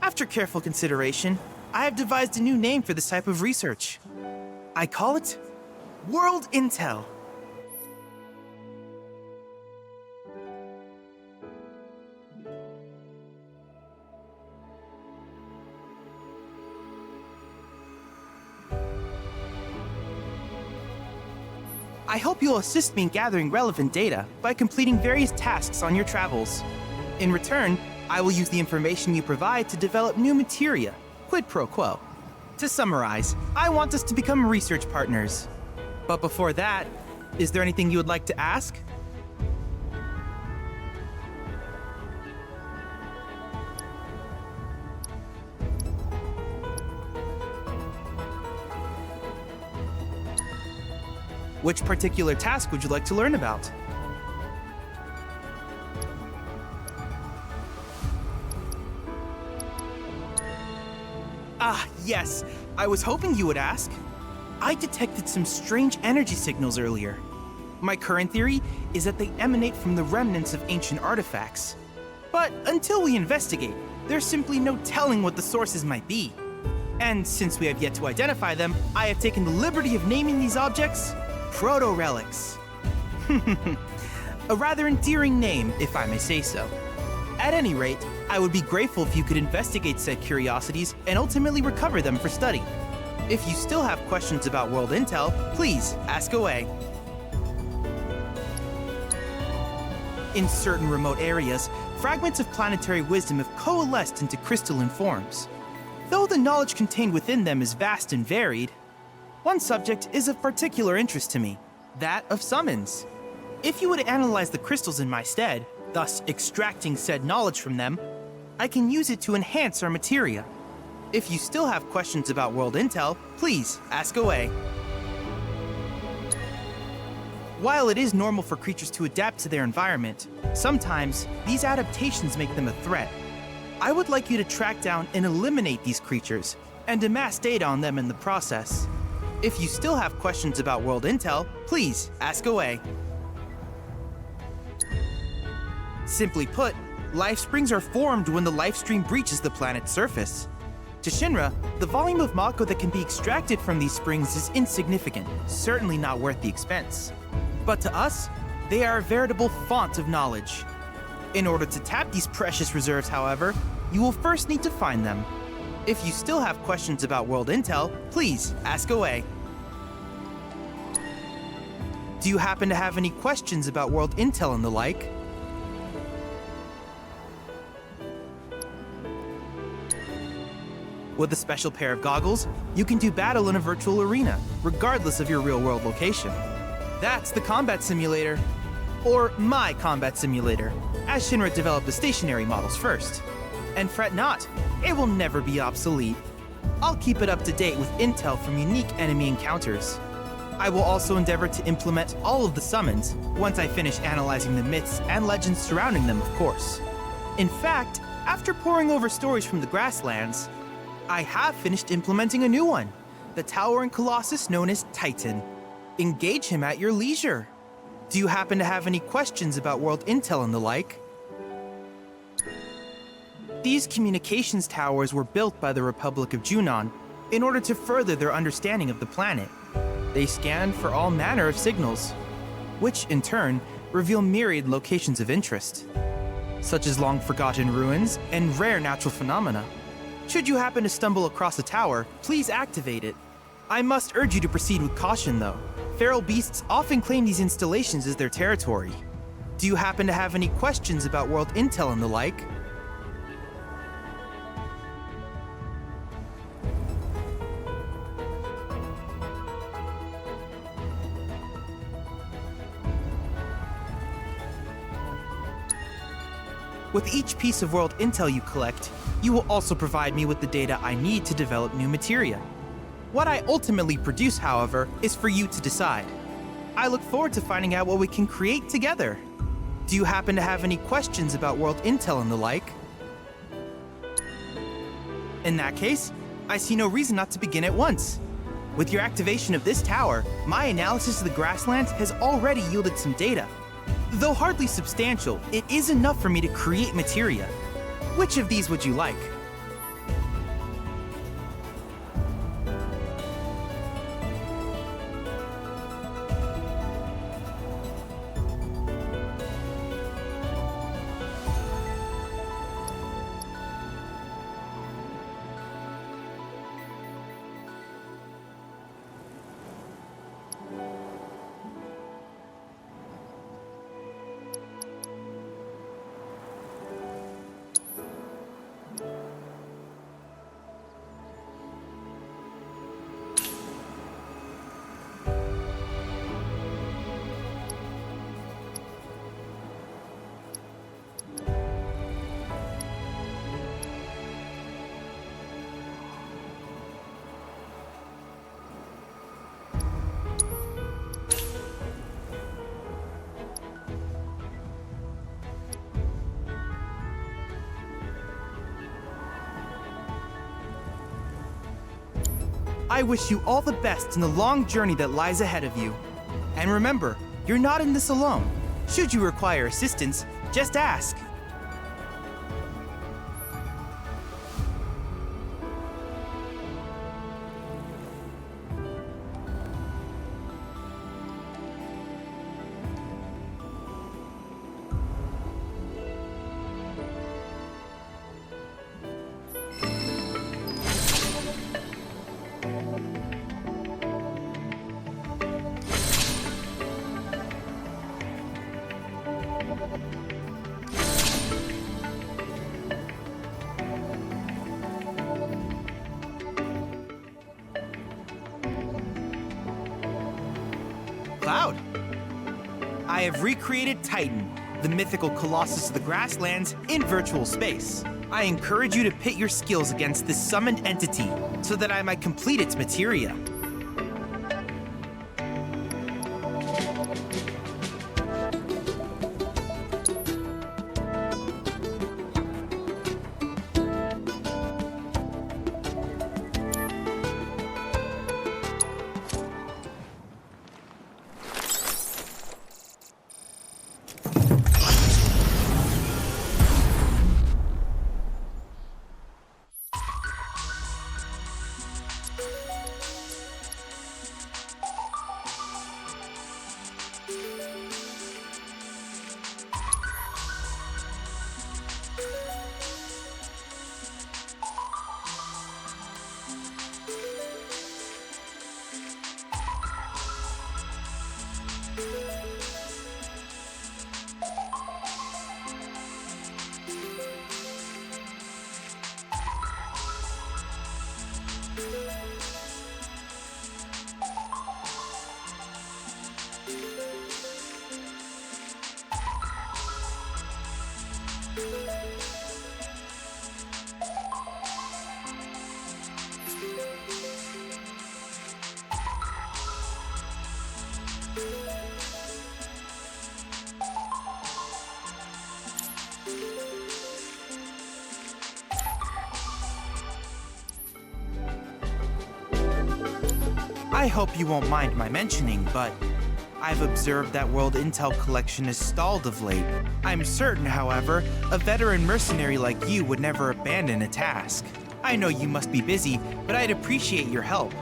After careful consideration, I have devised a new name for this type of research. I call it World Intel. I hope you'll assist me in gathering relevant data by completing various tasks on your travels. In return, I will use the information you provide to develop new materia, quid pro quo. To summarize, I want us to become research partners. But before that, is there anything you would like to ask? Which particular task would you like to learn about? Ah, yes. I was hoping you would ask. I detected some strange energy signals earlier. My current theory is that they emanate from the remnants of ancient artifacts. But until we investigate, there's simply no telling what the sources might be. And since we have yet to identify them, I have taken the liberty of naming these objects proto-relics. A rather endearing name, if I may say so. At any rate, I would be grateful if you could investigate said curiosities and ultimately recover them for study. If you still have questions about world intel, please ask away. In certain remote areas, fragments of planetary wisdom have coalesced into crystalline forms. Though the knowledge contained within them is vast and varied, one subject is of particular interest to me, that of summons. If you would analyze the crystals in my stead, thus extracting said knowledge from them, I can use it to enhance our materia. If you still have questions about world intel, please ask away. While it is normal for creatures to adapt to their environment, sometimes these adaptations make them a threat. I would like you to track down and eliminate these creatures, and amass data on them in the process. If you still have questions about world intel, please ask away. Simply put, life springs are formed when the life stream breaches the planet's surface. To Shinra, the volume of Mako that can be extracted from these springs is insignificant, certainly not worth the expense. But to us, they are a veritable font of knowledge. In order to tap these precious reserves, however, you will first need to find them. If you still have questions about world intel, please ask away. Do you happen to have any questions about world intel and the like? With a special pair of goggles, you can do battle in a virtual arena, regardless of your real-world location. That's the combat simulator. Or my combat simulator, as Shinra developed the stationary models first. And fret not, it will never be obsolete. I'll keep it up to date with intel from unique enemy encounters. I will also endeavor to implement all of the summons once I finish analyzing the myths and legends surrounding them, of course. In fact, after poring over stories from the grasslands, I have finished implementing a new one, the towering colossus known as Titan. Engage him at your leisure. Do you happen to have any questions about world intel and the like? These communications towers were built by the Republic of Junon in order to further their understanding of the planet. They scan for all manner of signals, which in turn reveal myriad locations of interest, such as long-forgotten ruins and rare natural phenomena. Should you happen to stumble across a tower, please activate it. I must urge you to proceed with caution, though. Feral beasts often claim these installations as their territory. Do you happen to have any questions about world intel and the like? With each piece of world intel you collect, you will also provide me with the data I need to develop new materia. What I ultimately produce, however, is for you to decide. I look forward to finding out what we can create together. Do you happen to have any questions about world intel and the like? In that case, I see no reason not to begin at once. With your activation of this tower, my analysis of the grasslands has already yielded some data. Though hardly substantial, it is enough for me to create materia. Which of these would you like? I wish you all the best in the long journey that lies ahead of you. And remember, you're not in this alone. Should you require assistance, just ask. Cloud. I have recreated Titan, the mythical colossus of the grasslands, in virtual space. I encourage you to pit your skills against this summoned entity so that I might complete its materia. I hope you won't mind my mentioning, but I've observed that World Intel collection is stalled of late. I'm certain, however, a veteran mercenary like you would never abandon a task. I know you must be busy, but I'd appreciate your help.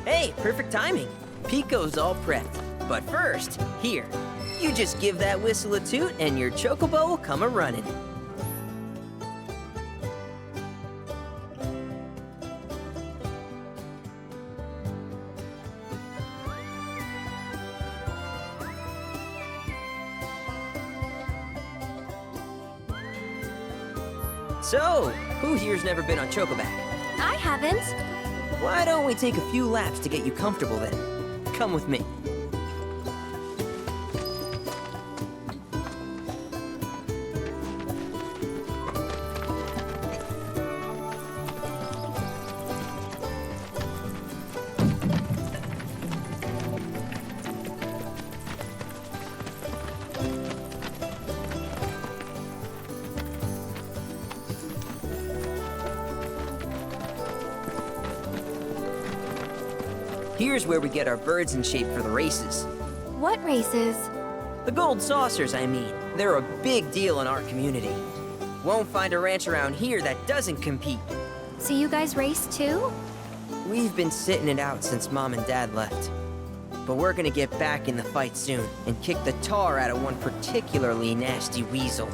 Hey, perfect timing. Pico's all prepped. But first, here, you just give that whistle a toot and your chocobo will come a-running. So, who here's never been on Chocoback? I haven't. Why don't we take a few laps to get you comfortable then? Come with me. Here's where we get our birds in shape for the races. What races? The gold saucers, I mean. They're a big deal in our community. Won't find a ranch around here that doesn't compete. So you guys race too? We've been sitting it out since Mom and Dad left. But we're gonna get back in the fight soon and kick the tar out of one particularly nasty weasel.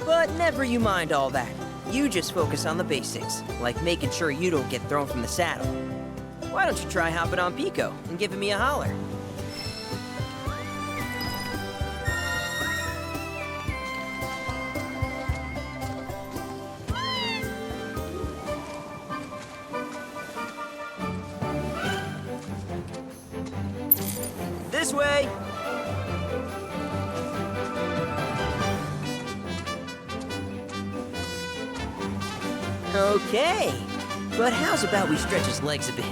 But never you mind all that. You just focus on the basics, like making sure you don't get thrown from the saddle. Why don't you try hopping on Pico and giving me a holler? This way! Okay, but how's about we stretch his legs a bit?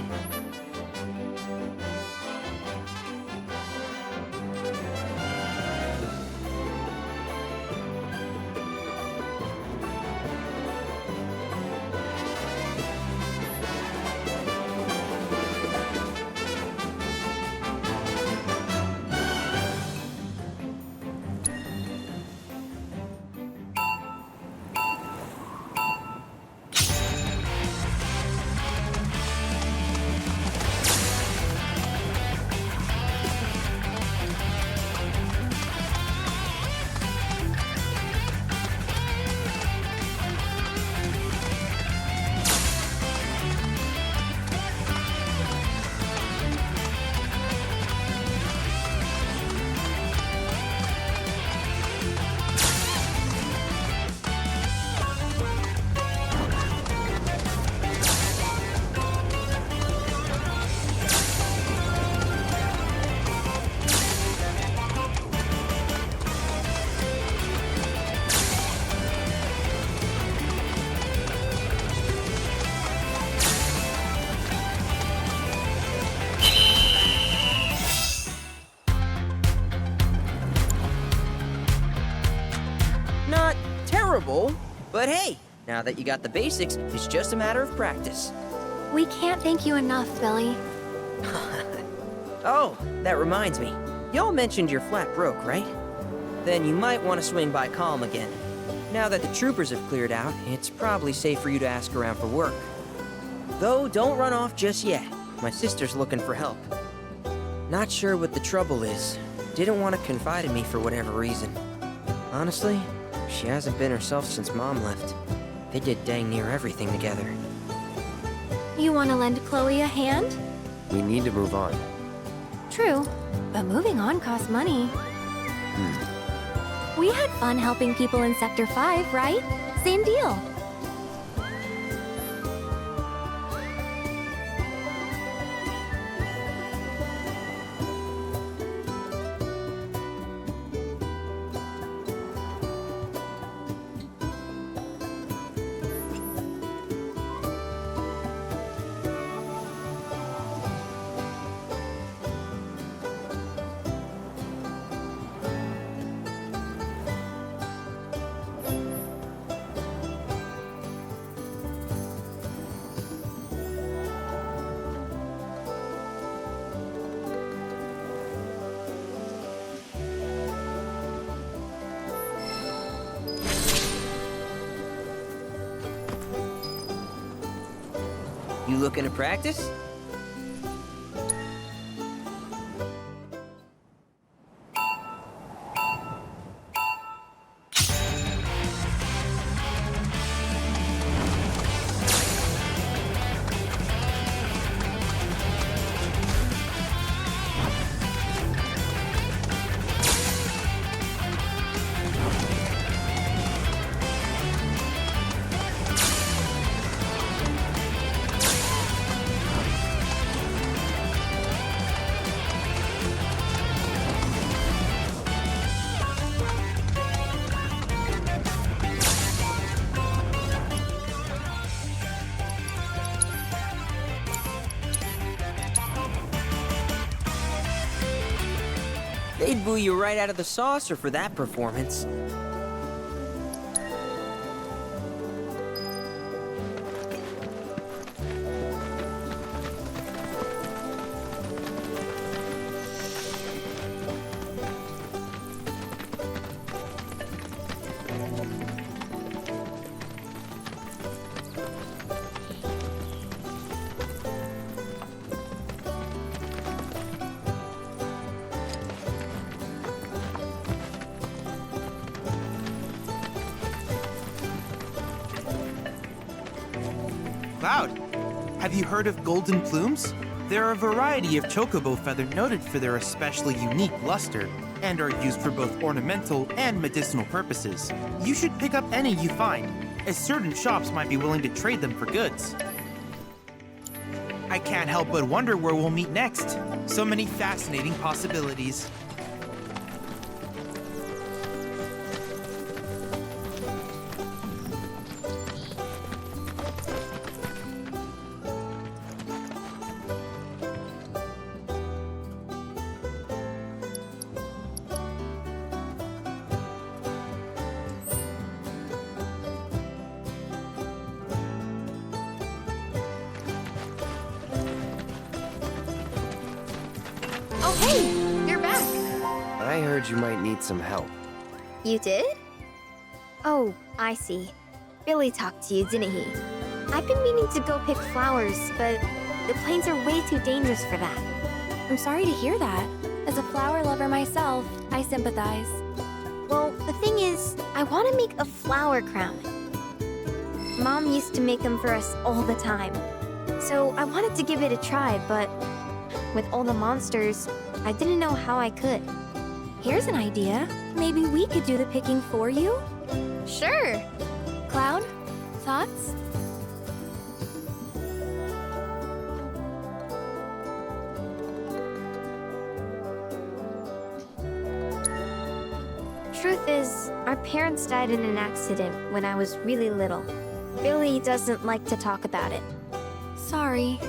Not terrible, but hey, now that you got the basics, it's just a matter of practice. We can't thank you enough, Billy. Oh, that reminds me. Y'all mentioned your flat broke, right? Then you might want to swing by Calm again. Now that the troopers have cleared out, it's probably safe for you to ask around for work. Though, don't run off just yet. My sister's looking for help. Not sure what the trouble is. Didn't want to confide in me for whatever reason. Honestly, she hasn't been herself since Mom left. They did dang near everything together. You want to lend Chloe a hand? We need to move on. True, but moving on costs money. We had fun helping people in Sector 5, right? Same deal. You looking to practice? They'd boo you right out of the saucer for that performance. Cloud, have you heard of golden plumes? They're a variety of chocobo feather noted for their especially unique luster, and are used for both ornamental and medicinal purposes. You should pick up any you find, as certain shops might be willing to trade them for goods. I can't help but wonder where we'll meet next. So many fascinating possibilities. Oh, hey! You're back. I heard you might need some help. You did? Oh, I see. Billy talked to you, didn't he? I've been meaning to go pick flowers, but the plains are way too dangerous for that. I'm sorry to hear that. As a flower lover myself, I sympathize. Well, the thing is, I want to make a flower crown. Mom used to make them for us all the time. So I wanted to give it a try, but with all the monsters, I didn't know how I could. Here's an idea. Maybe we could do the picking for you? Sure. Cloud, thoughts? Truth is, our parents died in an accident when I was really little. Billy doesn't like to talk about it. Sorry.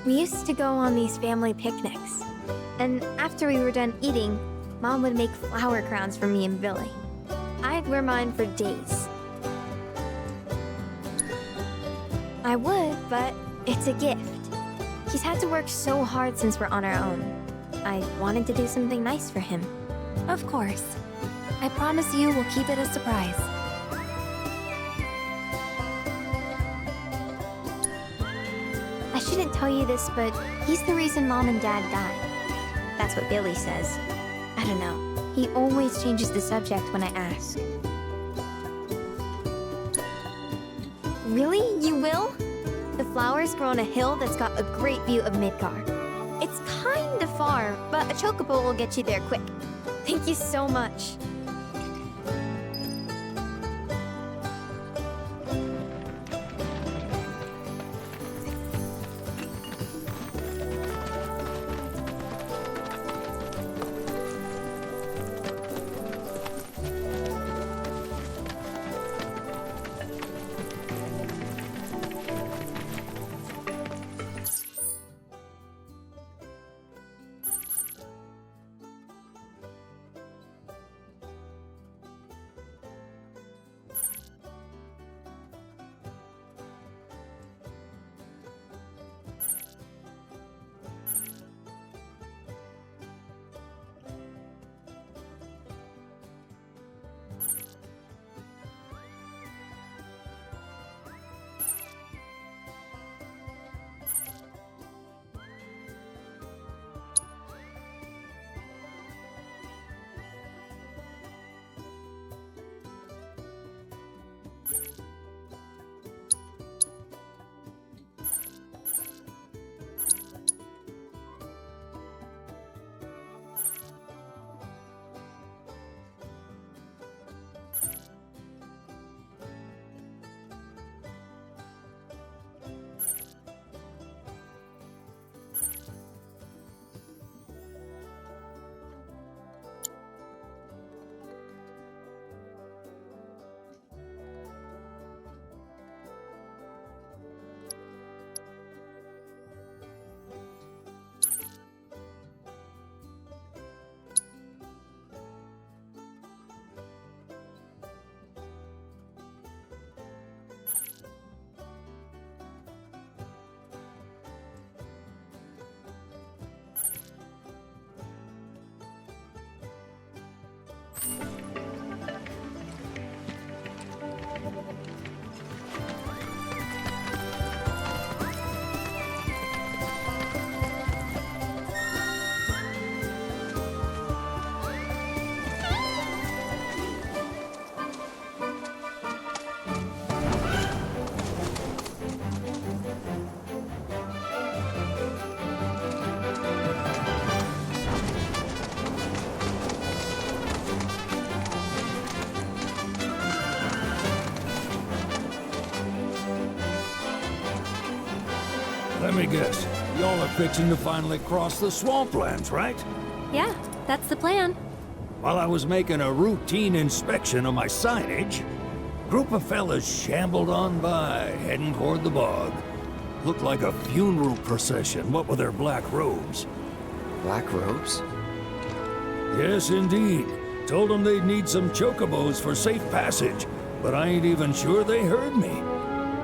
We used to go on these family picnics. And after we were done eating, Mom would make flower crowns for me and Billy. I'd wear mine for days. I would, but it's a gift. He's had to work so hard since we're on our own. I wanted to do something nice for him. Of course. I promise you we'll keep it a surprise. I shouldn't tell you this, but he's the reason Mom and Dad died. That's what Billy says. I don't know. He always changes the subject when I ask. Really? You will? The flowers grow on a hill that's got a great view of Midgar. It's kinda far, but a chocobo will get you there quick. Thank you so much. Let me guess. Y'all are fixing to finally cross the swamplands, right? Yeah, that's the plan. While I was making a routine inspection of my signage, a group of fellas shambled on by, heading toward the bog. Looked like a funeral procession, what with their black robes. Black robes? Yes, indeed. Told them they'd need some chocobos for safe passage, but I ain't even sure they heard me.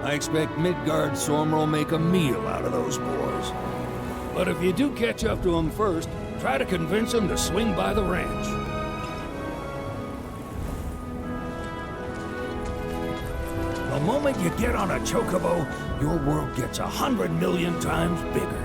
I expect Midgard Sormer will make a meal out of those boys. But if you do catch up to them first, try to convince them to swing by the ranch. The moment you get on a chocobo, your world gets 100 million times bigger.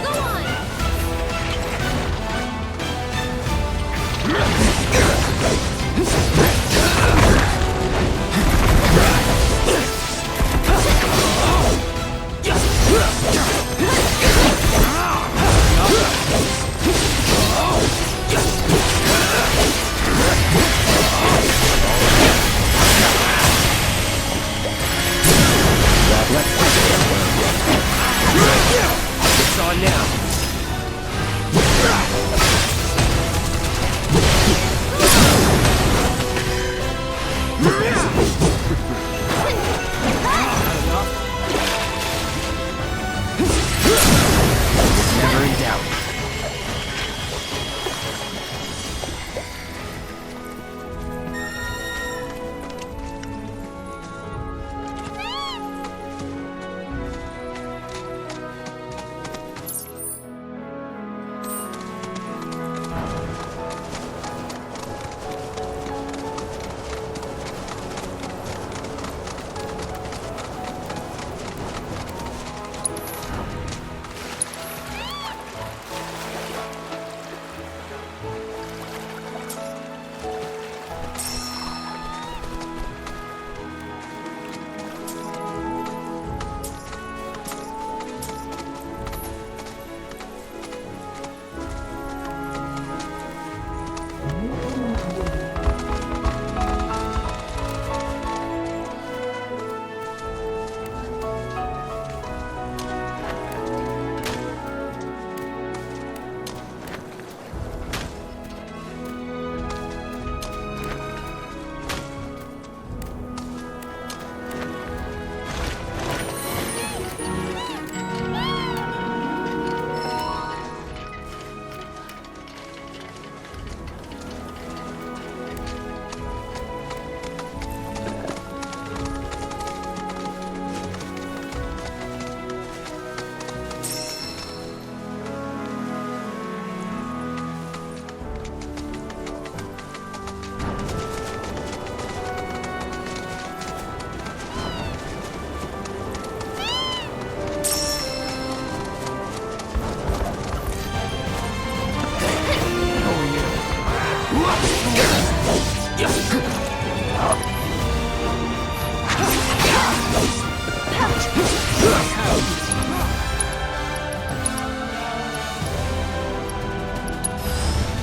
Go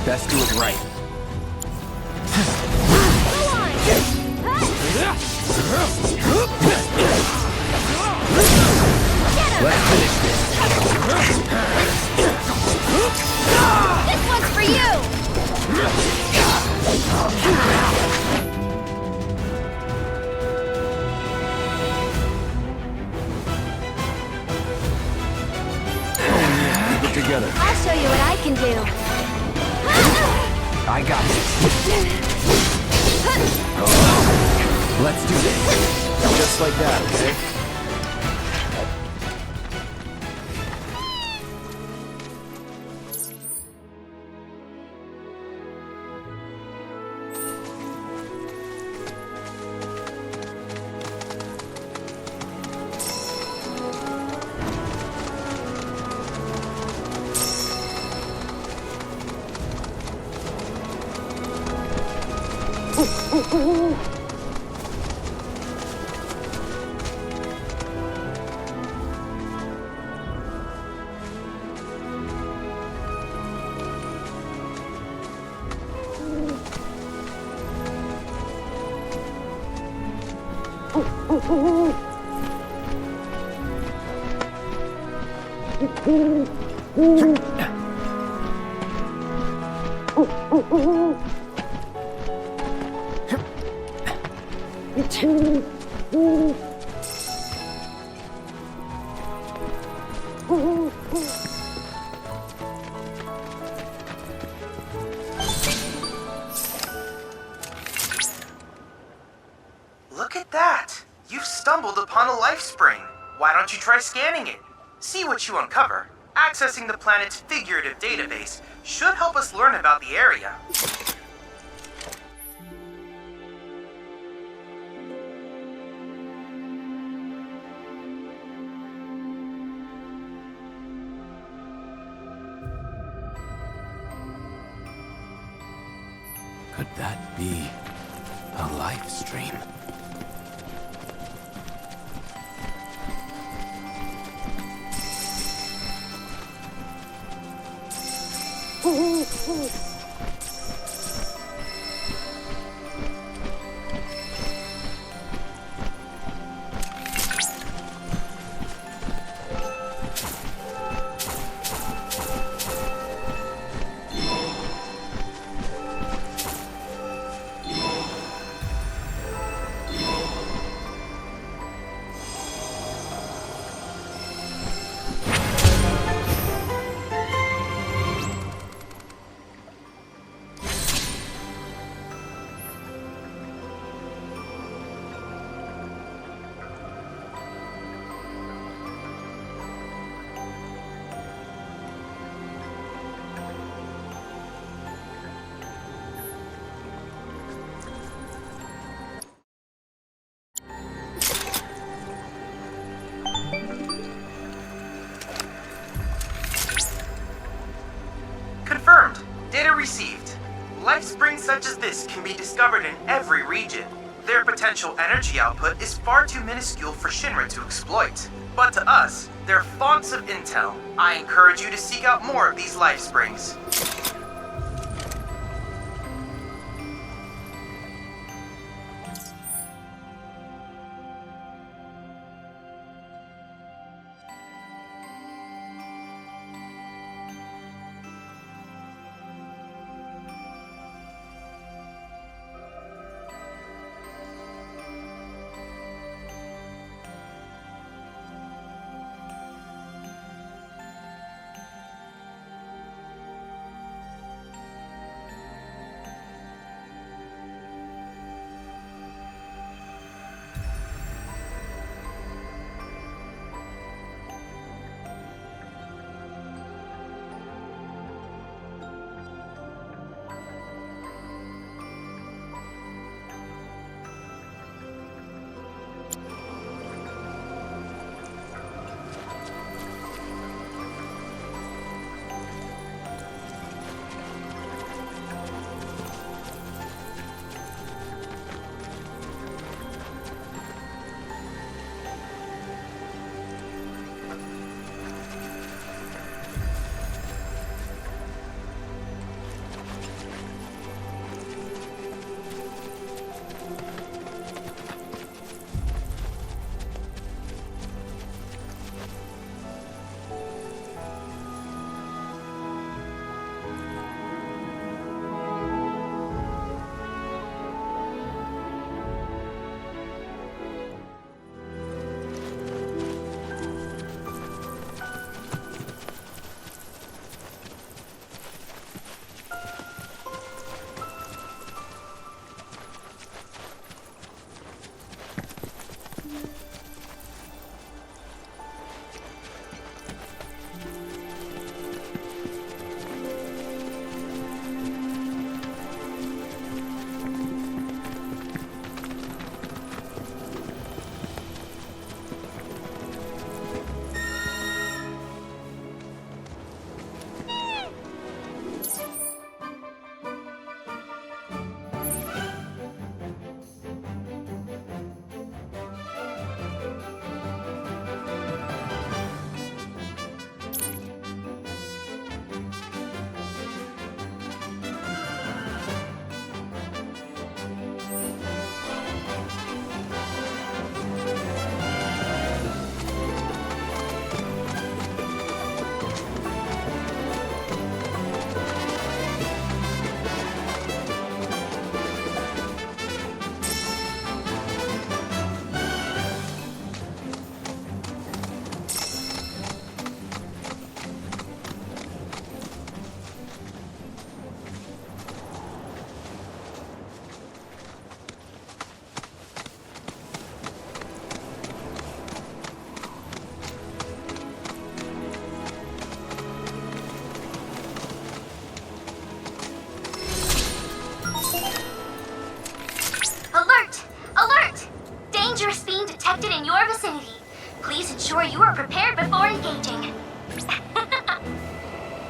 Best do it right. Let's finish this. This one's for you! Keep it together. I'll show you what I can do. I got this. Let's do this. Just like that, okay? Look at that! You've stumbled upon a life spring. Why don't you try scanning it? See what you uncover. Accessing the planet's figurative database should help us learn about the area. Could that be a life stream? Confirmed. Data received. Life springs such as this can be discovered in every region. Their potential energy output is far too minuscule for Shinra to exploit. But to us, they're fonts of intel. I encourage you to seek out more of these life springs.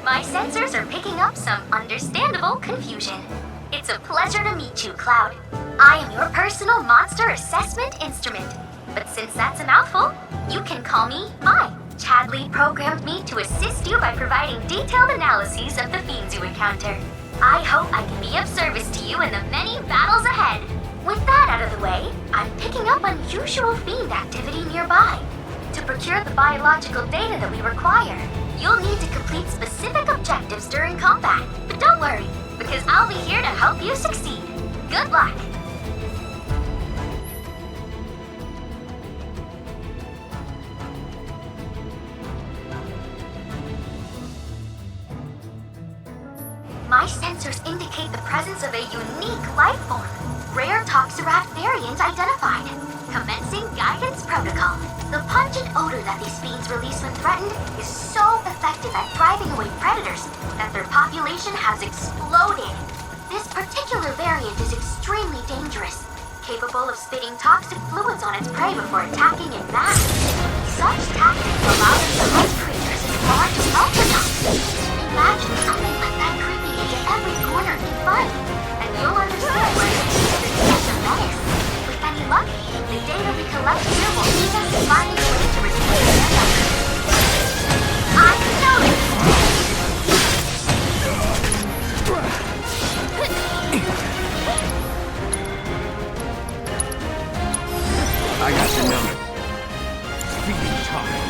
My sensors are picking up some understandable confusion. It's a pleasure to meet you, Cloud. I am your personal monster assessment instrument. But since that's a mouthful, you can call me I. Chadley programmed me to assist you by providing detailed analyses of the fiends you encounter. I hope I can be of service to you in the many battles ahead. With that out of the way, I'm picking up unusual fiend activity nearby. To procure the biological data that we require, you'll need to complete specific objectives during combat. But don't worry, because I'll be here to help you succeed. Good luck! My sensors indicate the presence of a unique life form. Rare Toxarat variant identified. Commencing guidance protocol. The pungent odor that these fiends release when threatened is so effective at driving away predators that their population has exploded. This particular variant is extremely dangerous, capable of spitting toxic fluids on its prey before attacking in mass. Such tactics allow them to hunt creatures as large as Ultradons. Imagine something like that creeping into every corner you find, and you'll understand why it's such a menace. With any luck, the data we collect here will lead us to finding a way to reduce their numbers. I know it! I got your number. Feeding time.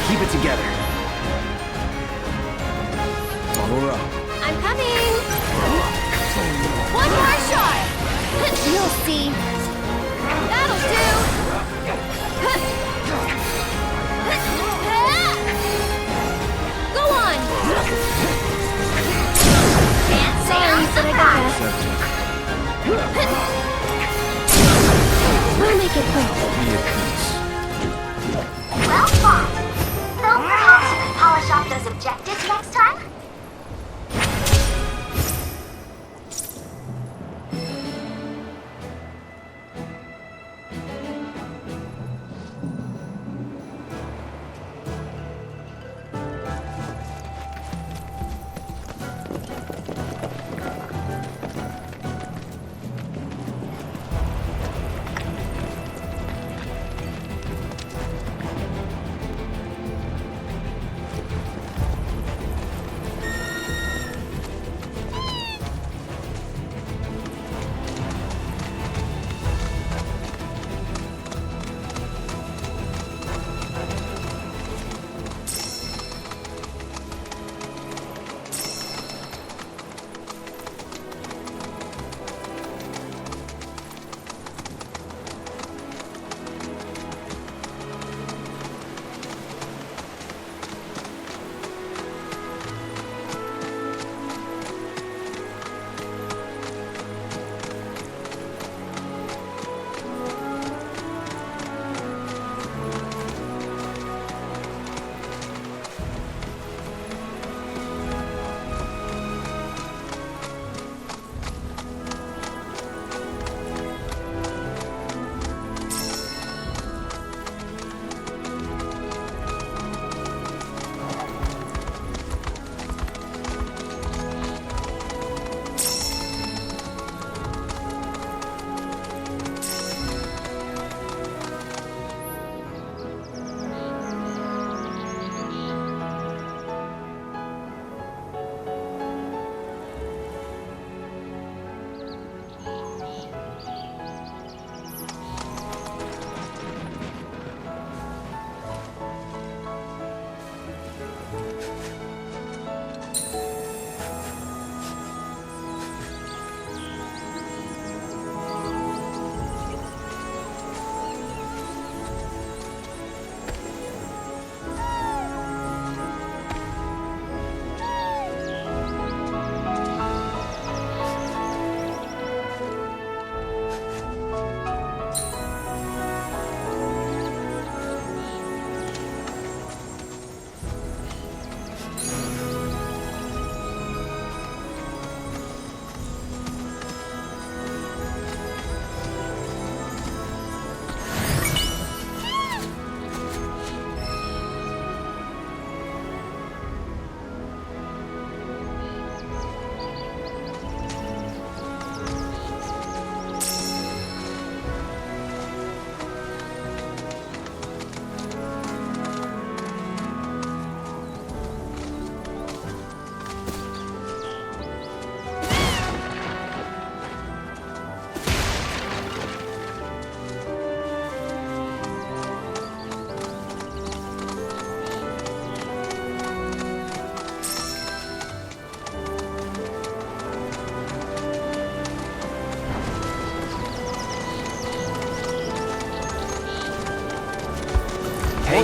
Keep it together. Follow up. I'm coming! One more shot! You'll see. That'll do! Go on! Sorry, but I gotta. We'll make it quick. Well fought. So perhaps you can polish off those objectives next time?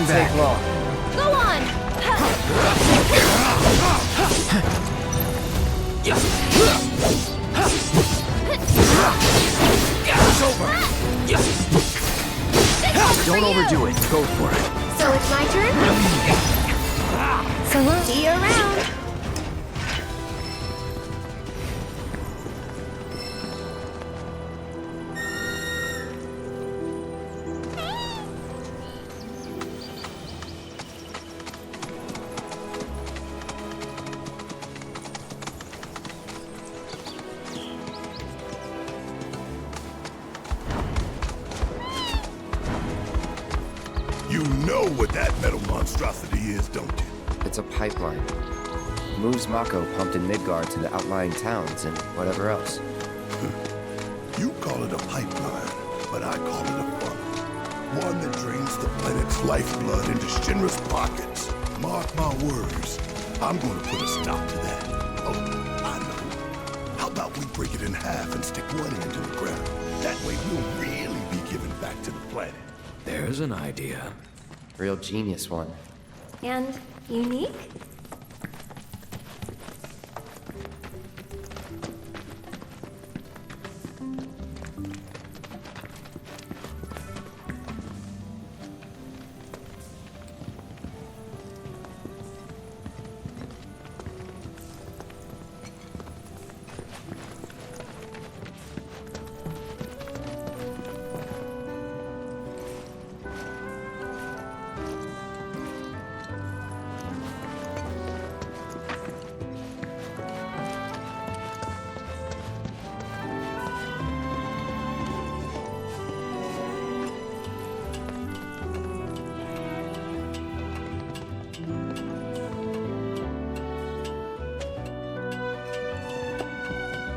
won't take long. Go on! It's over. Don't overdo it. Go for it. So it's my turn? So we'll see you around. You know what that metal monstrosity is, don't you? It's a pipeline. It moves Mako pumped in Midgard to the outlying towns and whatever else. You call it a pipeline, but I call it a funnel. One that drains the planet's lifeblood into Shinra's pockets. Mark my words, I'm going to put a stop to that. Oh, I know. How about we break it in half and stick one end into the ground? That way we'll really be giving back to the planet. There's an idea. Real genius one. And unique?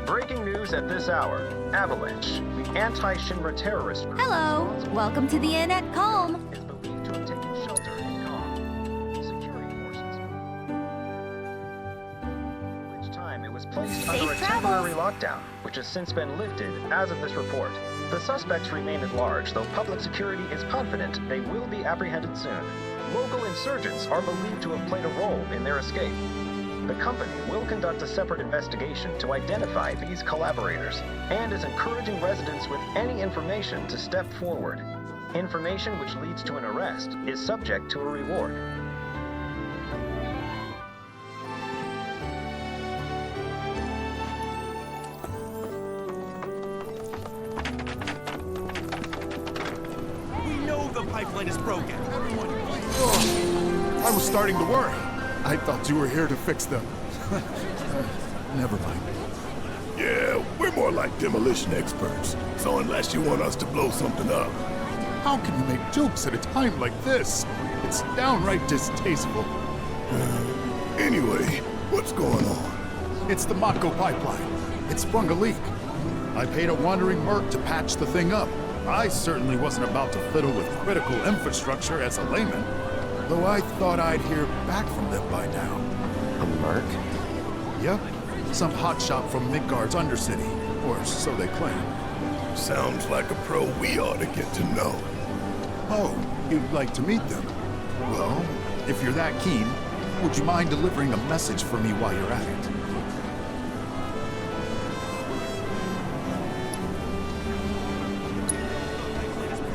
Breaking news at this hour. Avalanche, the anti-Shinra terrorist group, Hello. Welcome to the inn at Calm. is believed to have taken shelter in Calm. Security forces. Which time it was placed under a temporary lockdown, which has since been lifted as of this report. The suspects remain at large, though public security is confident they will be apprehended soon. Local insurgents are believed to have played a role in their escape. The company will conduct a separate investigation to identify these collaborators and is encouraging residents with any information to step forward. Information which leads to an arrest is subject to a reward. We know the pipeline is broken. I was starting to worry. I thought you were here to fix them. Never mind. Yeah, we're more like demolition experts. So unless you want us to blow something up. How can you make jokes at a time like this? It's downright distasteful. Anyway, what's going on? It's the Mako pipeline. It sprung a leak. I paid a wandering merc to patch the thing up. I certainly wasn't about to fiddle with critical infrastructure as a layman. Though I thought I'd hear back from them by now. A merc? Yep. Some hotshot from Midgard's Undercity. Or so they claim. Sounds like a pro we ought to get to know. Oh, you'd like to meet them? Well, if you're that keen, would you mind delivering a message for me while you're at it?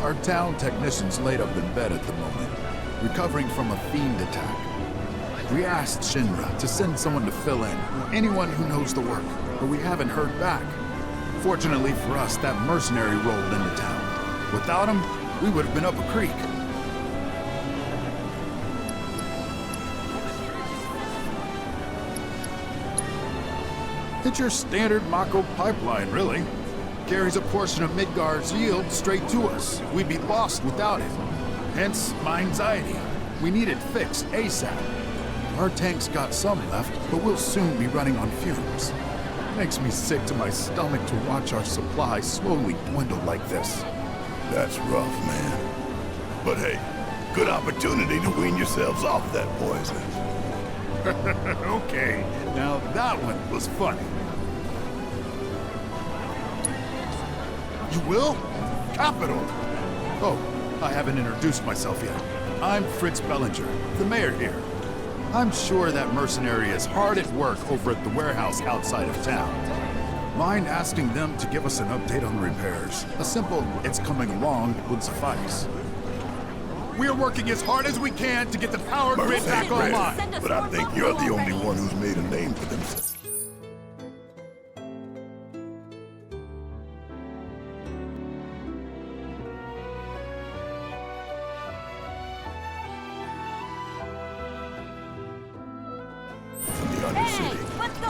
Our town technician's laid up in bed at the moment, recovering from a fiend attack. We asked Shinra to send someone to fill in, anyone who knows the work, but we haven't heard back. Fortunately for us, that mercenary rolled into town. Without him, we would have been up a creek. It's your standard Mako pipeline, really. Carries a portion of Midgard's yield straight to us. We'd be lost without it. Hence, my anxiety. We need it fixed ASAP. Our tank's got some left, but we'll soon be running on fumes. Makes me sick to my stomach to watch our supply slowly dwindle like this. That's rough, man. But hey, good opportunity to wean yourselves off that poison. Okay, now that one was funny. You will? Capital! Oh, I haven't introduced myself yet. I'm Fritz Bellinger, the mayor here. I'm sure that mercenary is hard at work over at the warehouse outside of town. Mind asking them to give us an update on the repairs? A simple, it's coming along would suffice. We're working as hard as we can to get the power grid back online. But I think you're the only one who's made a name for themselves.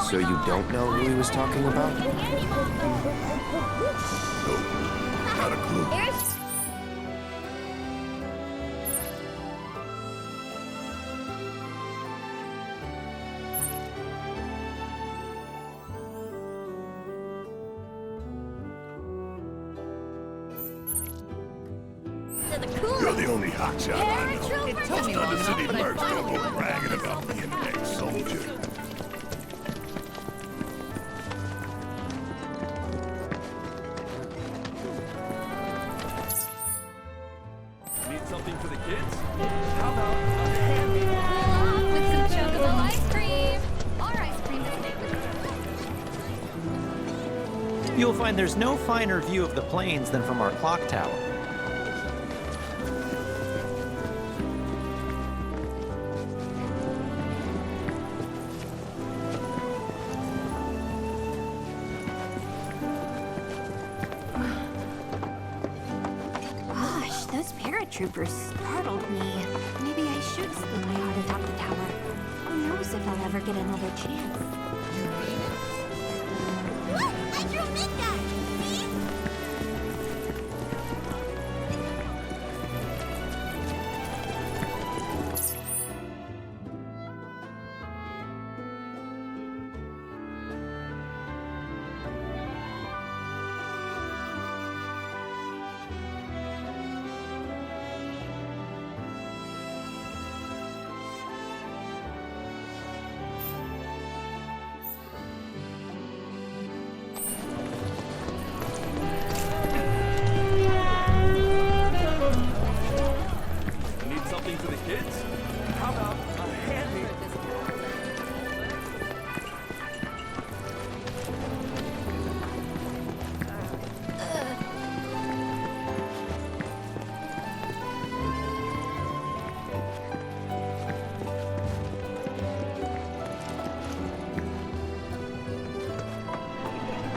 So you don't know who he was talking about? Not a clue. You're the only hotshot I know. It took me Most long other city enough, but I mercs don't finally go bragging about being an ex-soldier. Need something for the kids? How about a handy? With some chocolate ice cream. Our ice cream is made with You'll find there's no finer view of the plains than from our clock tower. Gosh, those paratroopers startled me. Maybe I should spin my heart atop the tower. Who knows if I'll ever get another chance. Look, I drew Midgard. See? Need something for the kids? How about a handy?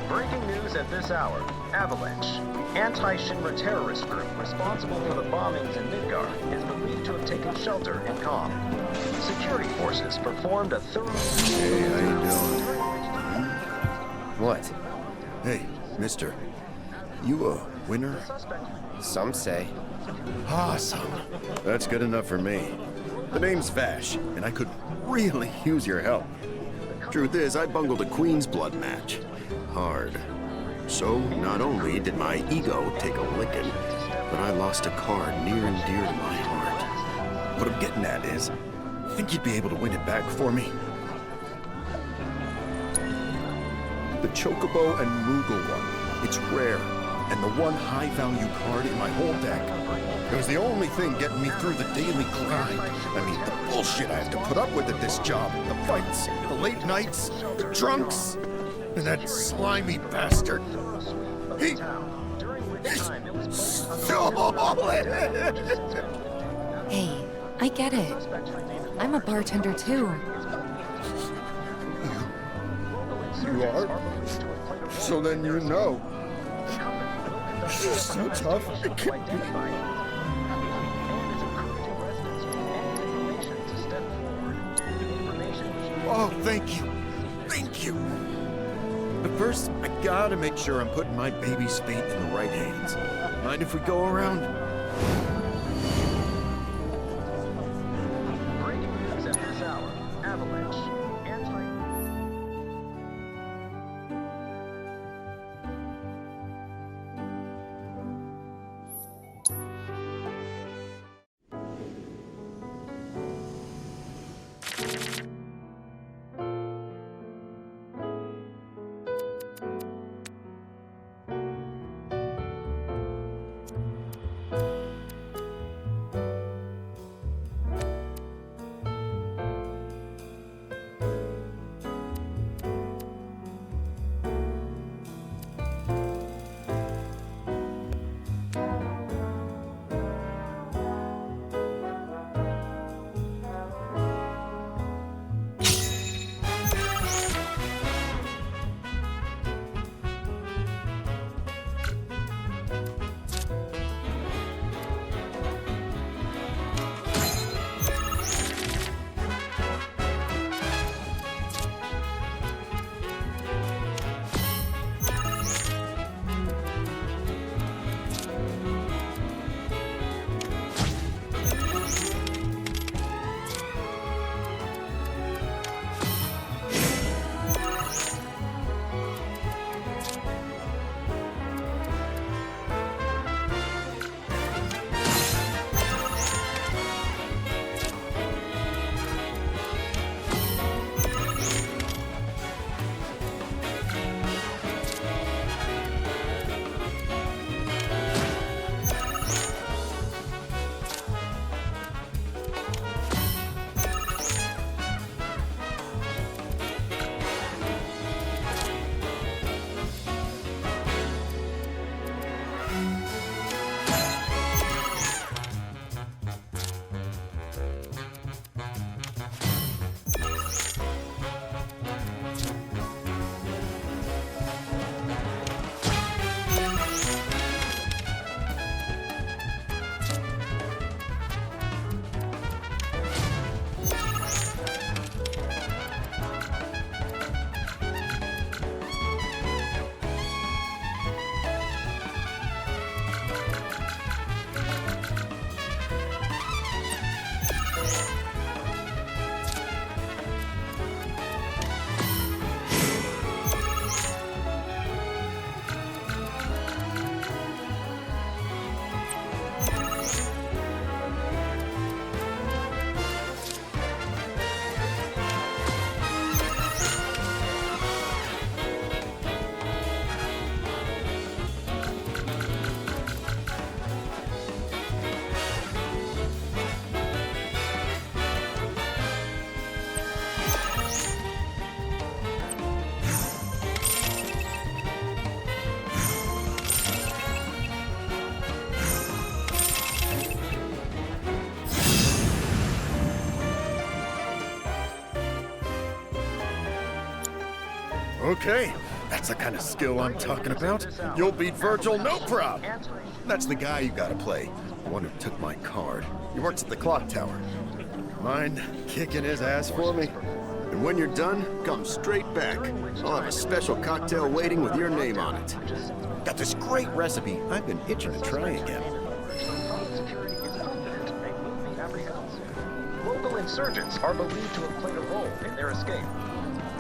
Breaking news at this hour. Avalanche, anti-Shinra terrorist group responsible for the bombings in Midgar, is believed to have taken shelter in Calm. Security forces performed a thorough... Hey, how you doing? What? Hey, mister. You a winner? Some say. Awesome. That's good enough for me. The name's Vash, and I could really use your help. Truth is, I bungled a Queen's Blood match. Hard. So, not only did my ego take a licking, but I lost a card near and dear to my heart. What I'm getting at is, think you'd be able to win it back for me? The Chocobo and Moogle one. It's rare, and the one high-value card in my whole deck. It was the only thing getting me through the daily grind. I mean, the bullshit I have to put up with at this job. The fights, the late nights, the drunks, and that slimy bastard. He stole it! Hey, I get it. I'm a bartender too. You are? So then you know. She's so tough. It can't be. Oh, thank you. Thank you. But first, I gotta make sure I'm putting my baby's fate in the right hands. Mind if we go around? Breaking news at this hour. Avalanche, Okay, that's the kind of skill I'm talking about. You'll beat Virgil, no problem. That's the guy you gotta play. The one who took my card. He works at the clock tower. Mind kicking his ass for me? And when you're done, come straight back. I'll have a special cocktail waiting with your name on it. Got this great recipe I've been itching to try again. Local insurgents are believed to have played a role in their escape.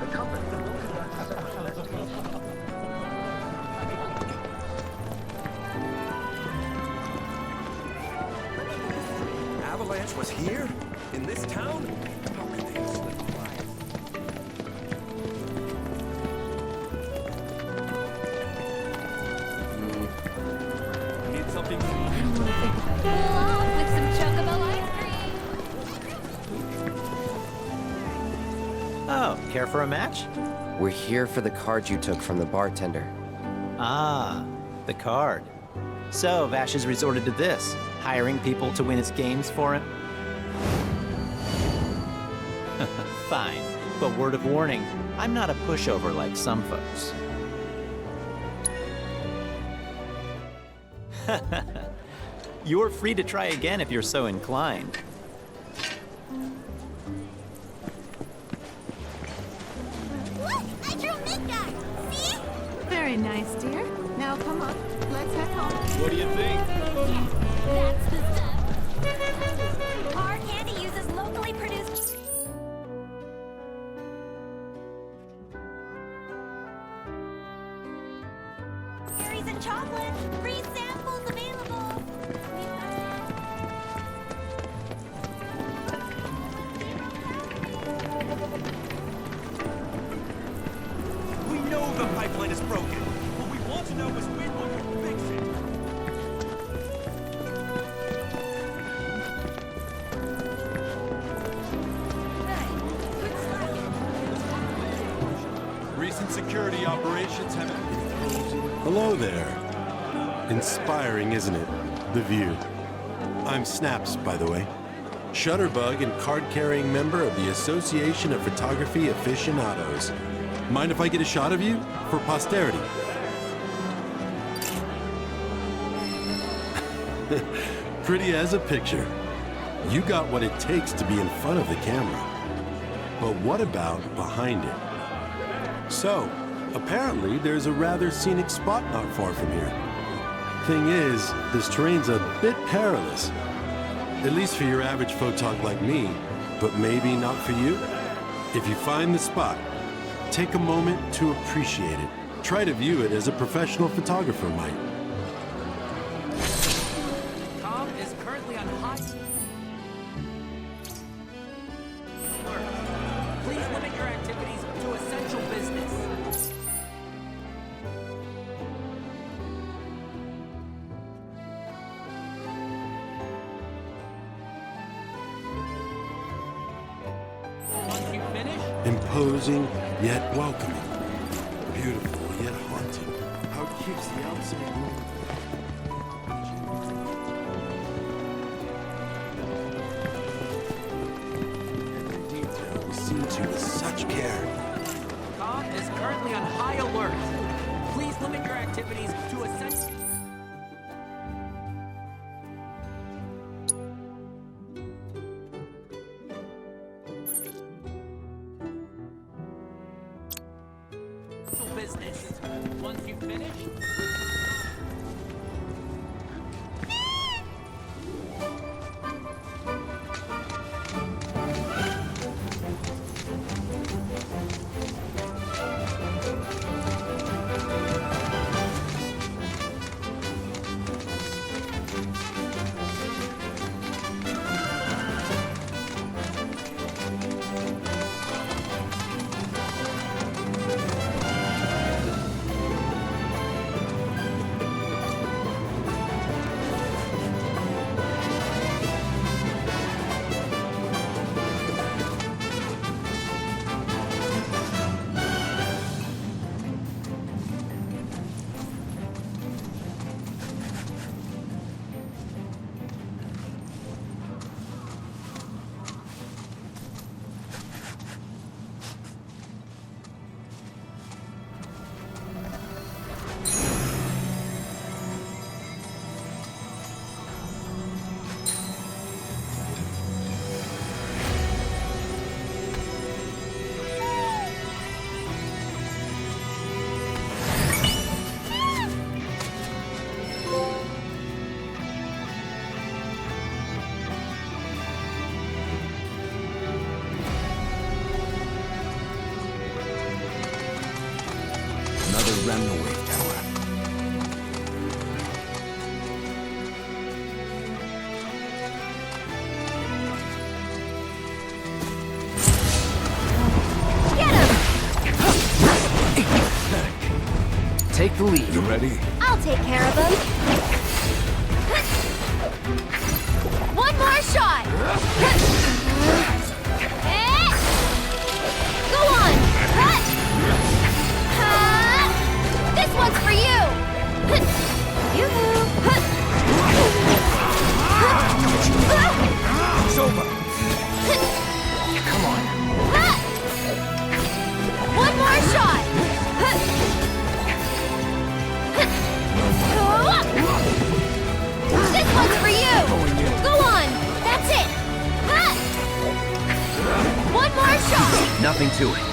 The company will conduct separate investigations. Avalanche was here? In this town? How could they have slipped by? Need something to eat? Cool off with some chocobo ice cream. Oh, care for a match? We're here for the card you took from the bartender. Ah, the card. So Vash has resorted to this, hiring people to win his games for him? Fine, but word of warning, I'm not a pushover like some folks. You're free to try again if you're so inclined. Look! I drew Midgard! See? Very nice, dear. Now come on, let's head home. What do you think? Yeah, that's the stuff. Our candy uses locally produced... berries and chocolate. Free samples available. We know the pipeline is broken. What we want to know is when will you fix it? Recent security operations have... Hello there. Inspiring, isn't it? The view. I'm Snaps, by the way. Shutterbug and card-carrying member of the Association of Photography Aficionados. Mind if I get a shot of you? For posterity. Pretty as a picture. You got what it takes to be in front of the camera. But what about behind it? So, apparently there's a rather scenic spot not far from here. Thing is, this terrain's a bit perilous. At least for your average photog like me, but maybe not for you. If you find the spot, take a moment to appreciate it. Try to view it as a professional photographer might. Com is currently on high... Please limit your activities to essential business. Once you finish... Imposing, yet welcoming. Beautiful, yet haunting. How it keeps the outside room. Every detail was seen to with such care. Com is currently on high alert. Please limit your activities to essential... business. Once you finish... Remnant Wave Tower. Take the lead. You ready? I'll take care of him. One more shot. Go on. This one's for you. It's over. Come on. One more shot. This one's for you! Go on! That's it! One more shot! Nothing to it.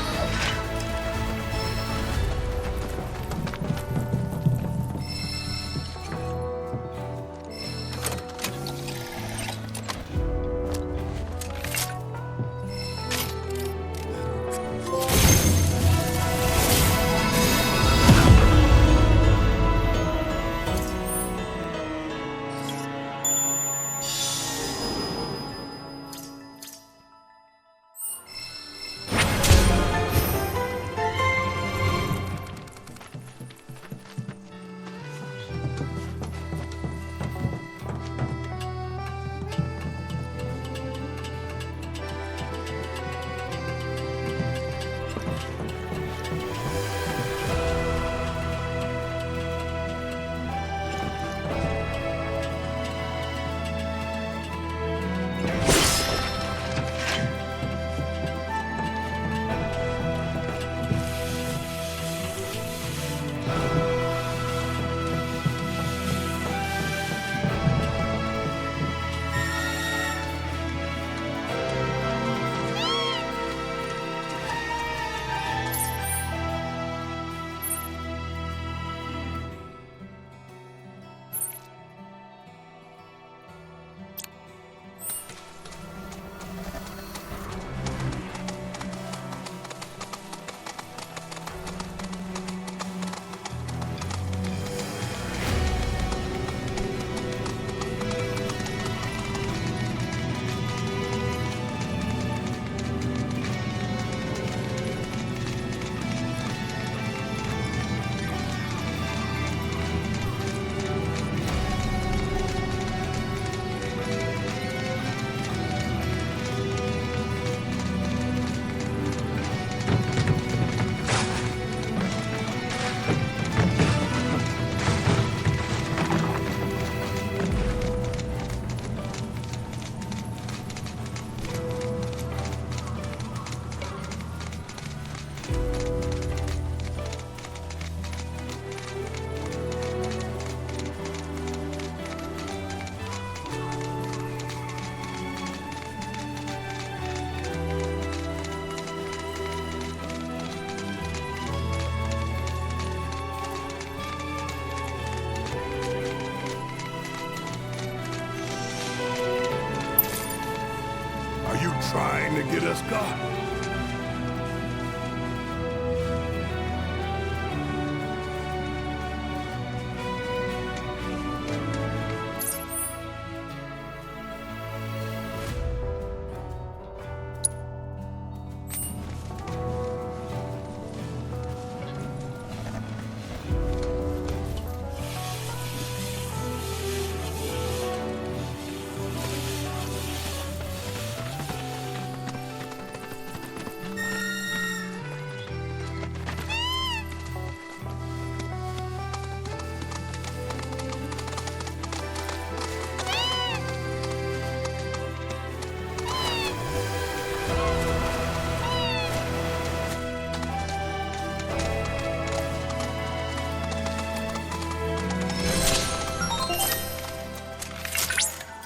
Trying to get us caught.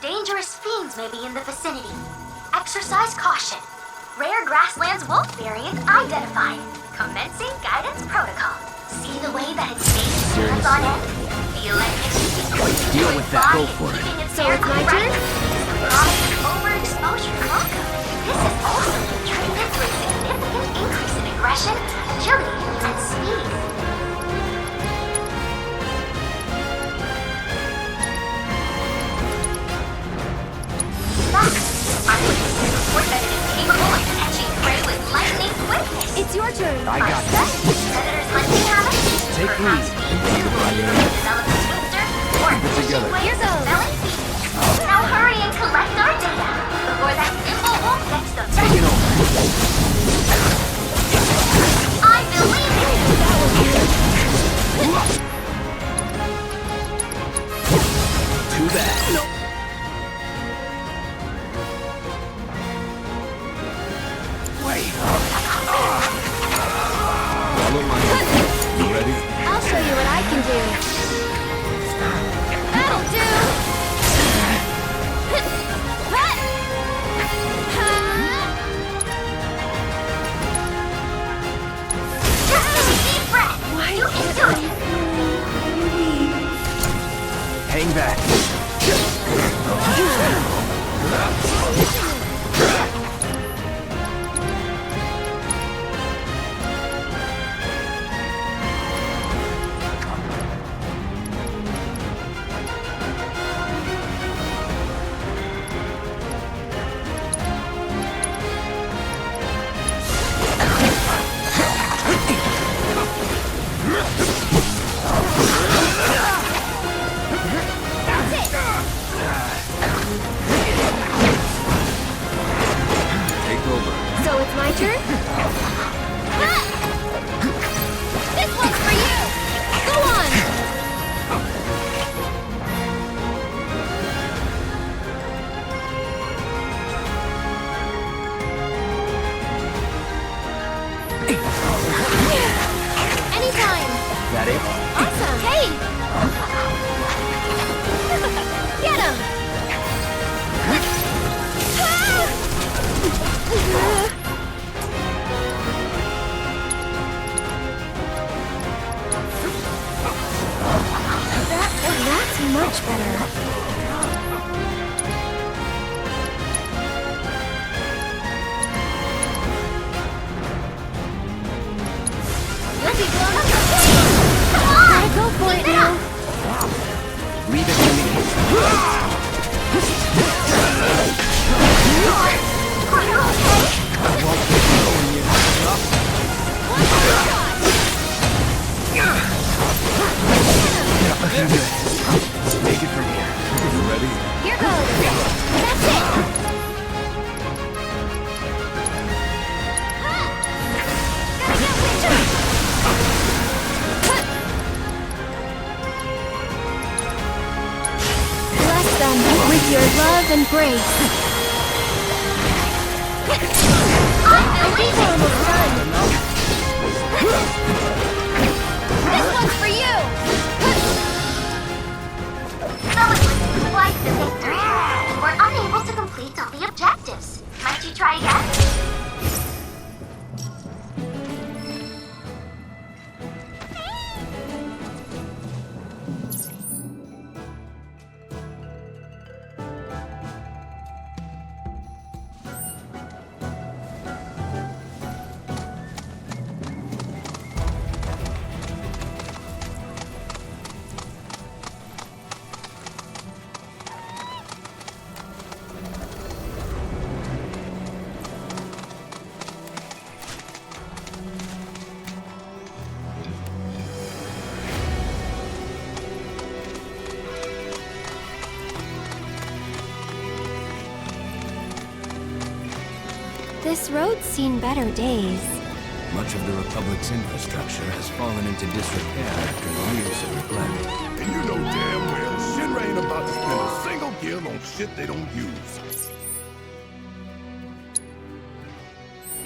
Dangerous fiends may be in the vicinity. Exercise caution. Rare grasslands wolf variant identified. Commencing guidance protocol. See the way that its face stands on end? Feel like it should be quick to Deal with that. Go for it. So it's my turn? Overexposure to Mako. This has also been treated for a significant increase in aggression, agility, and speed. House feeds you will either develop a booster or efficient way of selling feeds. Now hurry and collect our data before that symbol won't get the best. I believe in you. Too bad. No. Wait. Follow my lead. You ready? I'll show you what I can do. That'll do! Just take a deep breath. You can do it. Hang back. Take over. So it's my turn? This one's for you! Go on! Anytime! That it? Awesome! Hey! Get him! That's much better. You'll be blown up. Come on! Gotta go for it now. Leave it to me. Are you okay? I won't get going yet. Take it from here. You ready? Here goes. That's it. Gotta get Witcher. Bless them with your love and grace. I think we're almost done. This one's for you. Well, it was quite the victory. We're unable to complete all the objectives. Might you try again? This road's seen better days. Much of the Republic's infrastructure has fallen into disrepair after years of neglect. And you know damn well Shinra ain't about to spend a single gil on shit they don't use.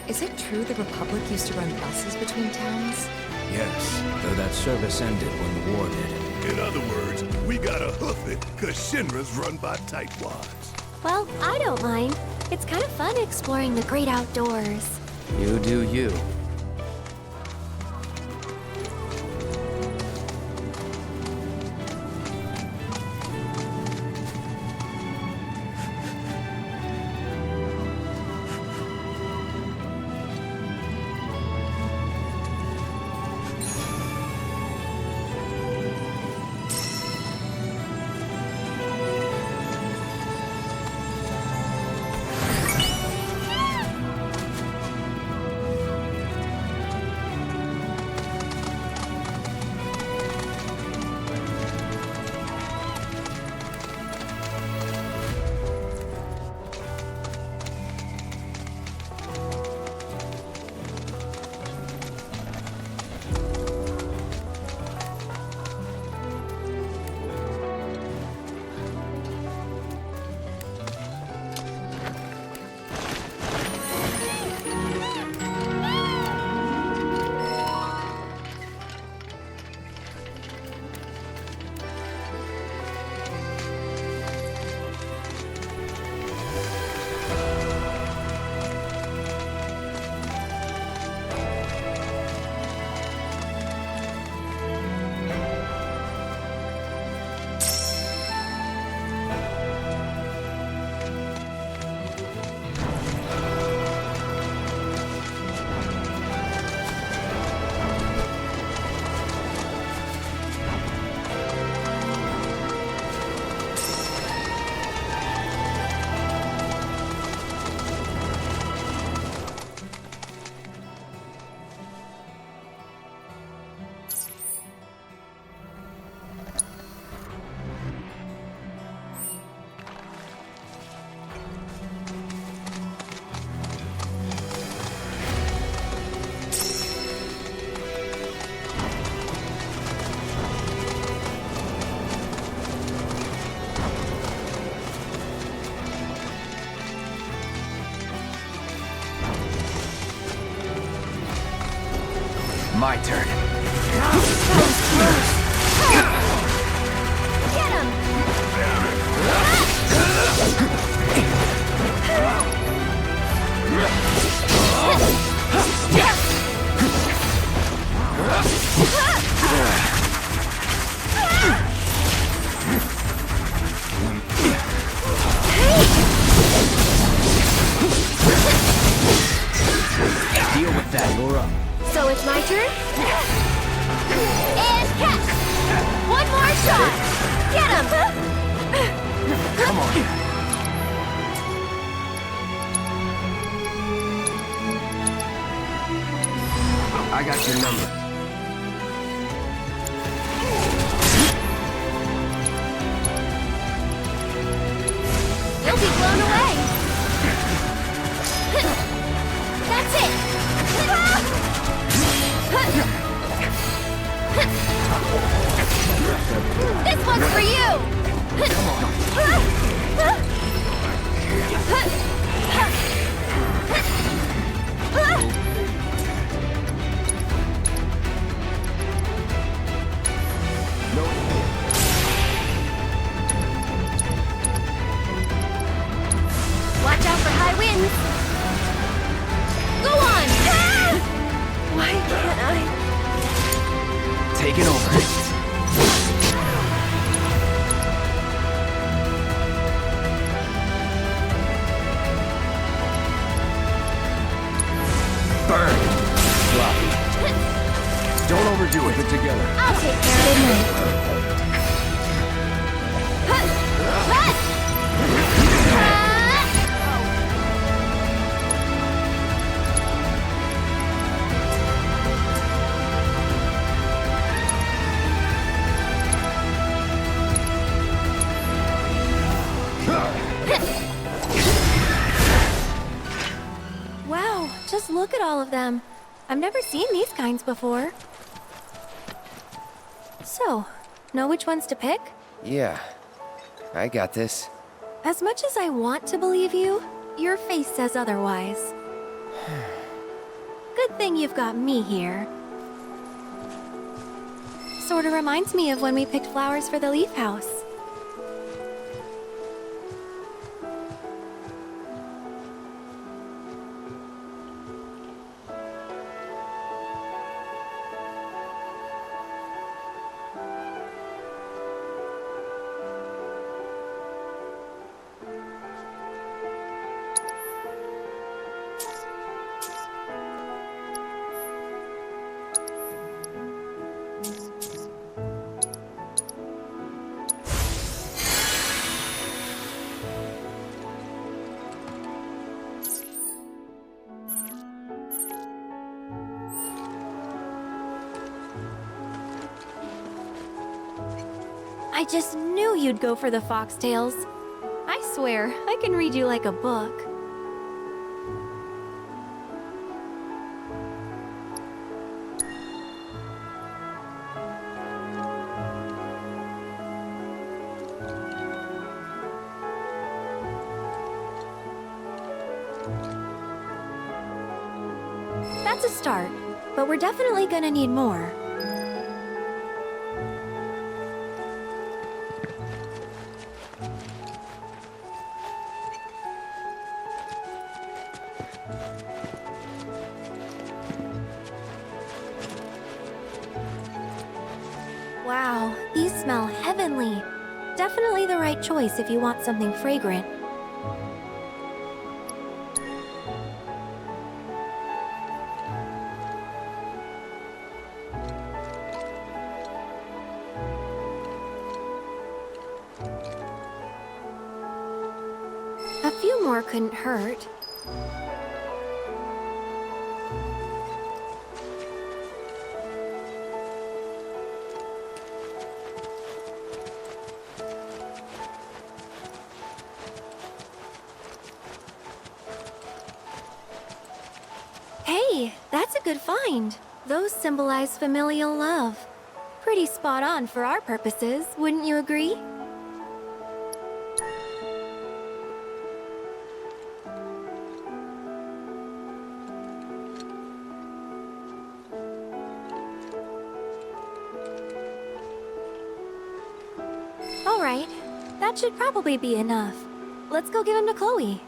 Is it true the Republic used to run buses between towns? Yes, though that service ended when the war did. In other words, we gotta hoof it, cause Shinra's run by tightwads. Well, I don't mind. It's kind of fun exploring the great outdoors. You do you. My turn. Get him! Deal with that, Laura. So it's my turn? And catch! One more shot! Get him! Come on. I got your number. You'll be blown away! That's it! This one's for you! Watch out for high winds! Go on! Why can't I? Take it over. Burn. Sloppy. Don't overdo it. Keep it together. I'll take care of it. Wow, just look at all of them. I've never seen these kinds before. So, know which ones to pick? Yeah, I got this. As much as I want to believe you, your face says otherwise. Good thing you've got me here. Sorta reminds me of when we picked flowers for the leaf house. I just knew you'd go for the foxtails. I swear, I can read you like a book. That's a start, but we're definitely gonna need more. Wow, these smell heavenly. Definitely the right choice if you want something fragrant. A few more couldn't hurt. Hey, that's a good find. Those symbolize familial love. Pretty spot on for our purposes, wouldn't you agree? All right. That should probably be enough. Let's go give him to Chloe.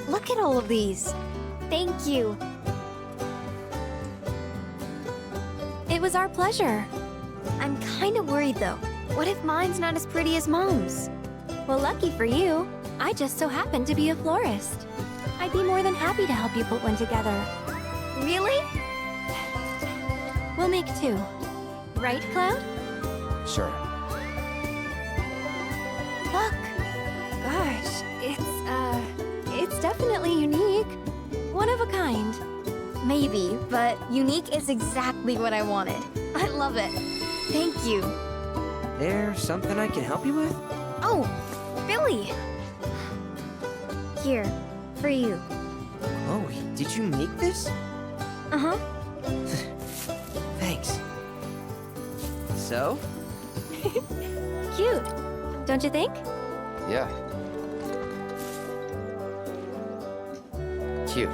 Look at all of these. Thank you. It was our pleasure. I'm kind of worried though. What if mine's not as pretty as Mom's? Well, lucky for you, I just so happen to be a florist. I'd be more than happy to help you put one together. Really? We'll make two. Right, Cloud? Sure. Look. Gosh, it's definitely unique. One of a kind. Maybe, but unique is exactly what I wanted. I love it. Thank you. There's something I can help you with? Oh, Billy! Here, for you. Chloe, did you make this? Uh-huh. Thanks. So? Cute, don't you think? Yeah. Cute.